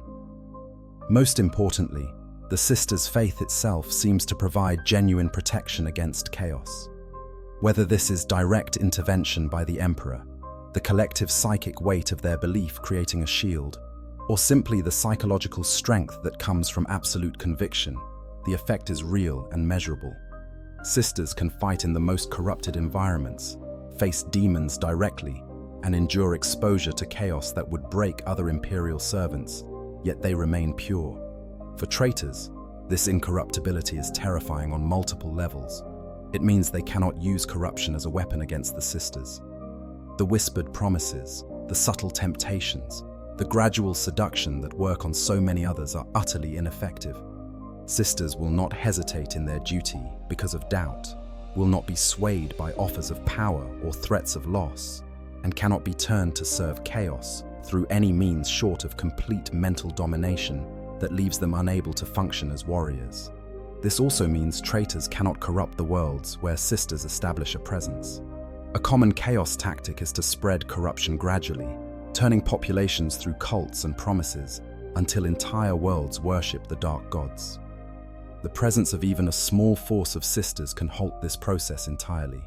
Most importantly, the sisters' faith itself seems to provide genuine protection against chaos. Whether this is direct intervention by the Emperor, the collective psychic weight of their belief creating a shield, or simply the psychological strength that comes from absolute conviction, the effect is real and measurable. Sisters can fight in the most corrupted environments, face demons directly, and endure exposure to chaos that would break other Imperial servants, yet they remain pure. For traitors, this incorruptibility is terrifying on multiple levels. It means they cannot use corruption as a weapon against the sisters. The whispered promises, the subtle temptations, the gradual seduction that work on so many others are utterly ineffective. Sisters will not hesitate in their duty because of doubt, will not be swayed by offers of power or threats of loss, and cannot be turned to serve chaos through any means short of complete mental domination that leaves them unable to function as warriors. This also means traitors cannot corrupt the worlds where sisters establish a presence. A common chaos tactic is to spread corruption gradually, turning populations through cults and promises until entire worlds worship the dark gods. The presence of even a small force of sisters can halt this process entirely.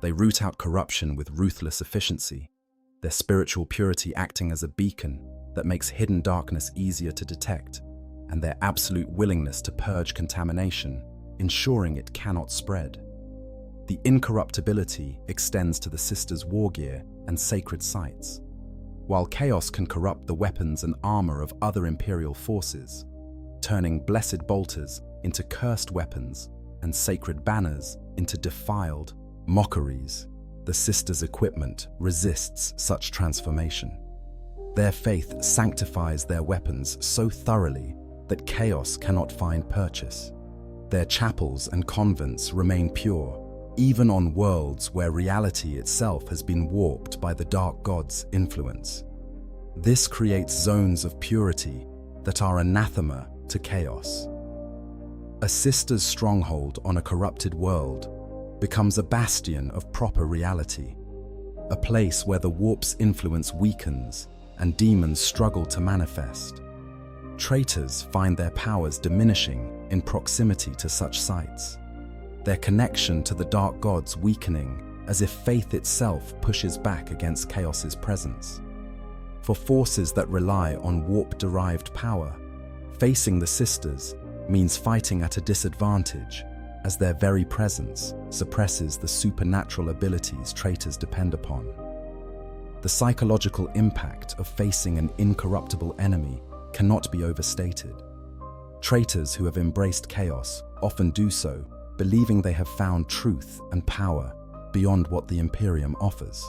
They root out corruption with ruthless efficiency, their spiritual purity acting as a beacon that makes hidden darkness easier to detect, and their absolute willingness to purge contamination, ensuring it cannot spread. The incorruptibility extends to the sisters' war gear and sacred sites. While chaos can corrupt the weapons and armor of other Imperial forces, turning blessed bolters into cursed weapons and sacred banners into defiled mockeries, the sisters' equipment resists such transformation. Their faith sanctifies their weapons so thoroughly that chaos cannot find purchase. Their chapels and convents remain pure, even on worlds where reality itself has been warped by the dark god's influence. This creates zones of purity that are anathema to chaos. A sister's stronghold on a corrupted world becomes a bastion of proper reality, a place where the warp's influence weakens and demons struggle to manifest. Traitors find their powers diminishing in proximity to such sites, their connection to the dark gods weakening as if faith itself pushes back against chaos's presence. For forces that rely on warp-derived power, facing the sisters means fighting at a disadvantage, as their very presence suppresses the supernatural abilities traitors depend upon. The psychological impact of facing an incorruptible enemy cannot be overstated. Traitors who have embraced chaos often do so believing they have found truth and power beyond what the Imperium offers.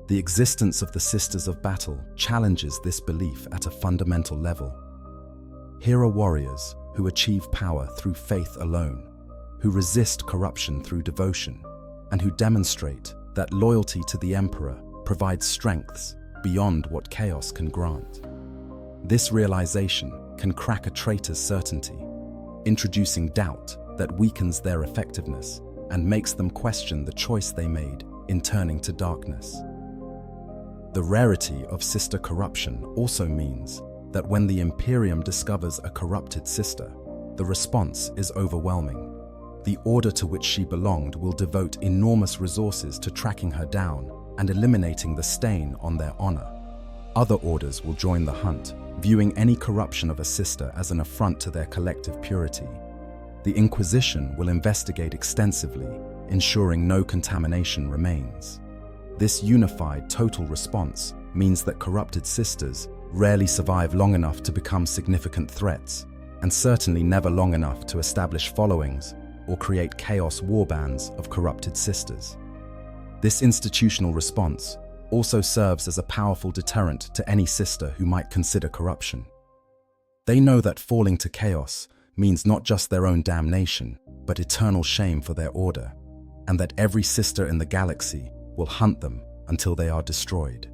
The existence of the Sisters of Battle challenges this belief at a fundamental level. Here are warriors who achieve power through faith alone, who resist corruption through devotion, and who demonstrate that loyalty to the Emperor provides strengths beyond what chaos can grant. This realization can crack a traitor's certainty, introducing doubt that weakens their effectiveness and makes them question the choice they made in turning to darkness. The rarity of sister corruption also means that when the Imperium discovers a corrupted sister, the response is overwhelming. The order to which she belonged will devote enormous resources to tracking her down and eliminating the stain on their honor. Other orders will join the hunt, viewing any corruption of a sister as an affront to their collective purity. The Inquisition will investigate extensively, ensuring no contamination remains. This unified total response means that corrupted sisters rarely survive long enough to become significant threats, and certainly never long enough to establish followings or create chaos warbands of corrupted sisters. This institutional response also serves as a powerful deterrent to any sister who might consider corruption. They know that falling to chaos means not just their own damnation, but eternal shame for their order, and that every sister in the galaxy will hunt them until they are destroyed.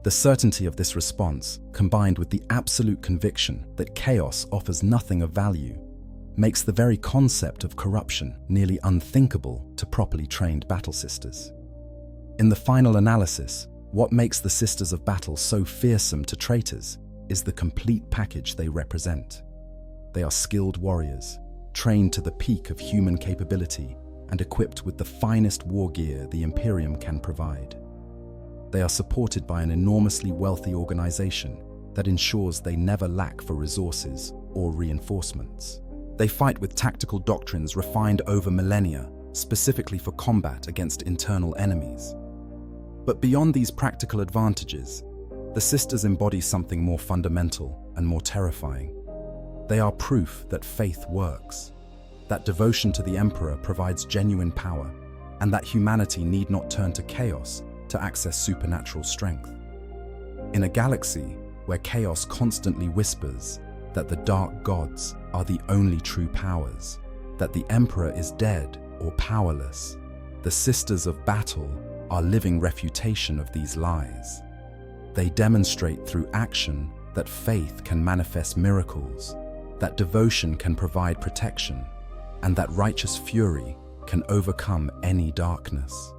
The certainty of this response, combined with the absolute conviction that chaos offers nothing of value, makes the very concept of corruption nearly unthinkable to properly trained battle sisters. In the final analysis, what makes the Sisters of Battle so fearsome to traitors is the complete package they represent. They are skilled warriors, trained to the peak of human capability and equipped with the finest war gear the Imperium can provide. They are supported by an enormously wealthy organization that ensures they never lack for resources or reinforcements. They fight with tactical doctrines refined over millennia, specifically for combat against internal enemies. But beyond these practical advantages, the sisters embody something more fundamental and more terrifying. They are proof that faith works, that devotion to the Emperor provides genuine power, and that humanity need not turn to chaos to access supernatural strength. In a galaxy where chaos constantly whispers that the dark gods are the only true powers, that the Emperor is dead or powerless, the Sisters of Battle are living refutation of these lies. They demonstrate through action that faith can manifest miracles, that devotion can provide protection, and that righteous fury can overcome any darkness.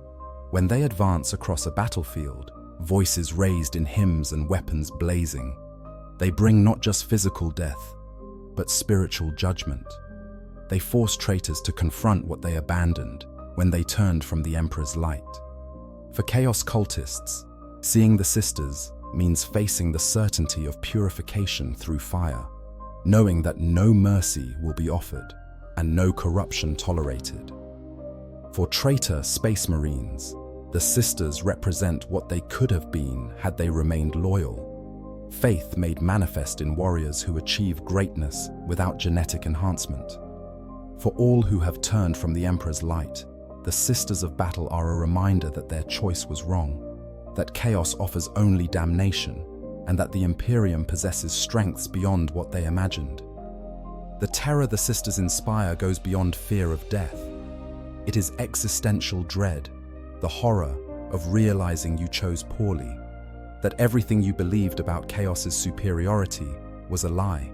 When they advance across a battlefield, voices raised in hymns and weapons blazing, they bring not just physical death, but spiritual judgment. They force traitors to confront what they abandoned when they turned from the Emperor's light. For chaos cultists, seeing the sisters means facing the certainty of purification through fire, knowing that no mercy will be offered and no corruption tolerated. For traitor space marines, the sisters represent what they could have been had they remained loyal. Faith made manifest in warriors who achieve greatness without genetic enhancement. For all who have turned from the Emperor's light, the Sisters of Battle are a reminder that their choice was wrong, that chaos offers only damnation, and that the Imperium possesses strengths beyond what they imagined. The terror the sisters inspire goes beyond fear of death. It is existential dread, the horror of realizing you chose poorly, that everything you believed about chaos's superiority was a lie,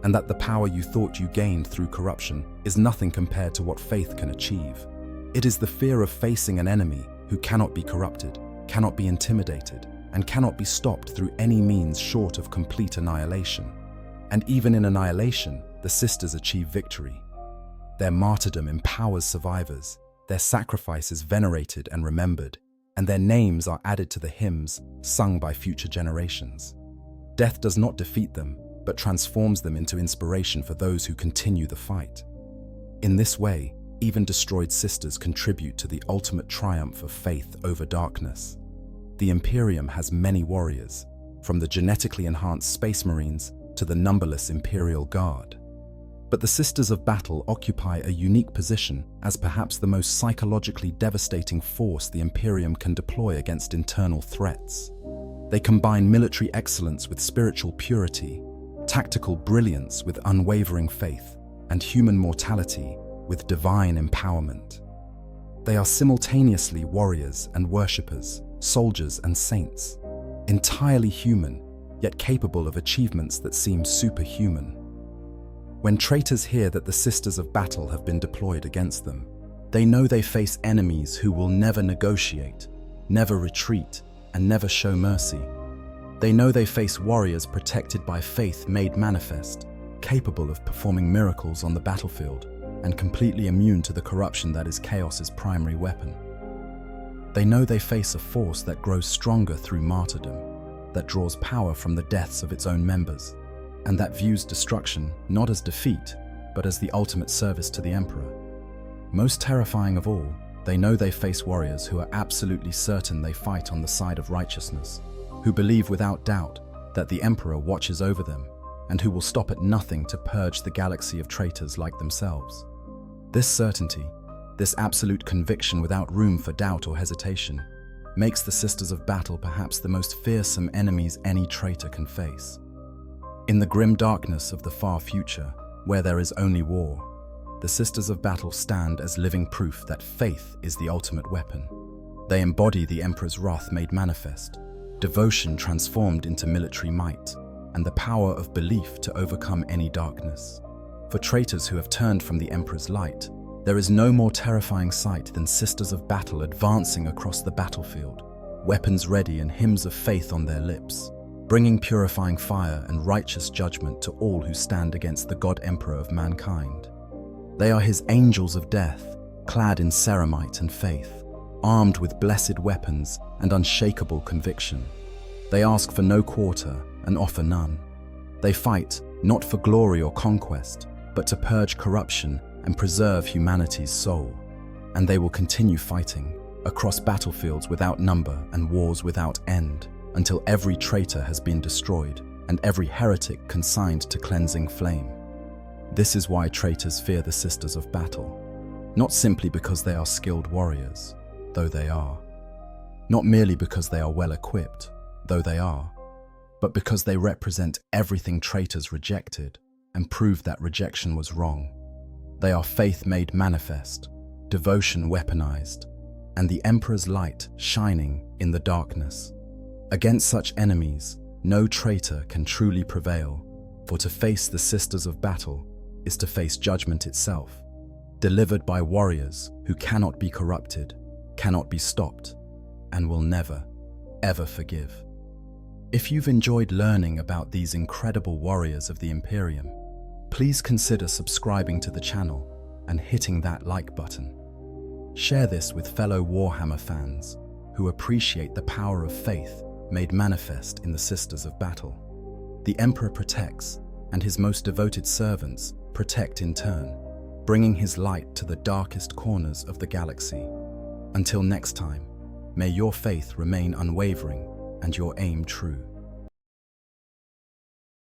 and that the power you thought you gained through corruption is nothing compared to what faith can achieve. It is the fear of facing an enemy who cannot be corrupted, cannot be intimidated, and cannot be stopped through any means short of complete annihilation. And even in annihilation, the sisters achieve victory. Their martyrdom empowers survivors, their sacrifice is venerated and remembered, and their names are added to the hymns sung by future generations. Death does not defeat them, but transforms them into inspiration for those who continue the fight. In this way, even destroyed sisters contribute to the ultimate triumph of faith over darkness. The Imperium has many warriors, from the genetically enhanced Space Marines to the numberless Imperial Guard. But the Sisters of Battle occupy a unique position as perhaps the most psychologically devastating force the Imperium can deploy against internal threats. They combine military excellence with spiritual purity, tactical brilliance with unwavering faith, and human mortality with divine empowerment. They are simultaneously warriors and worshippers, soldiers and saints, entirely human, yet capable of achievements that seem superhuman. When traitors hear that the Sisters of Battle have been deployed against them, they know they face enemies who will never negotiate, never retreat, and never show mercy. They know they face warriors protected by faith made manifest, capable of performing miracles on the battlefield, and completely immune to the corruption that is chaos's primary weapon. They know they face a force that grows stronger through martyrdom, that draws power from the deaths of its own members, and that views destruction not as defeat, but as the ultimate service to the Emperor. Most terrifying of all, they know they face warriors who are absolutely certain they fight on the side of righteousness, who believe without doubt that the Emperor watches over them, and who will stop at nothing to purge the galaxy of traitors like themselves. This certainty, this absolute conviction without room for doubt or hesitation, makes the Sisters of Battle perhaps the most fearsome enemies any traitor can face. In the grim darkness of the far future, where there is only war, the Sisters of Battle stand as living proof that faith is the ultimate weapon. They embody the Emperor's wrath made manifest, devotion transformed into military might, and the power of belief to overcome any darkness. For traitors who have turned from the Emperor's light, there is no more terrifying sight than Sisters of Battle advancing across the battlefield, weapons ready and hymns of faith on their lips, bringing purifying fire and righteous judgment to all who stand against the God Emperor of mankind. They are his angels of death, clad in ceramite and faith, armed with blessed weapons and unshakable conviction. They ask for no quarter, and offer none. They fight not for glory or conquest, but to purge corruption and preserve humanity's soul. And they will continue fighting across battlefields without number and wars without end, until every traitor has been destroyed and every heretic consigned to cleansing flame. This is why traitors fear the Sisters of Battle, not simply because they are skilled warriors, though they are, not merely because they are well equipped, though they are, but because they represent everything traitors rejected and prove that rejection was wrong. They are faith made manifest, devotion weaponized, and the Emperor's light shining in the darkness. Against such enemies, no traitor can truly prevail, for to face the Sisters of Battle is to face judgment itself, delivered by warriors who cannot be corrupted, cannot be stopped, and will never, ever forgive. If you've enjoyed learning about these incredible warriors of the Imperium, please consider subscribing to the channel and hitting that like button. Share this with fellow Warhammer fans who appreciate the power of faith made manifest in the Sisters of Battle. The Emperor protects, and his most devoted servants protect in turn, bringing his light to the darkest corners of the galaxy. Until next time, may your faith remain unwavering and your aim true.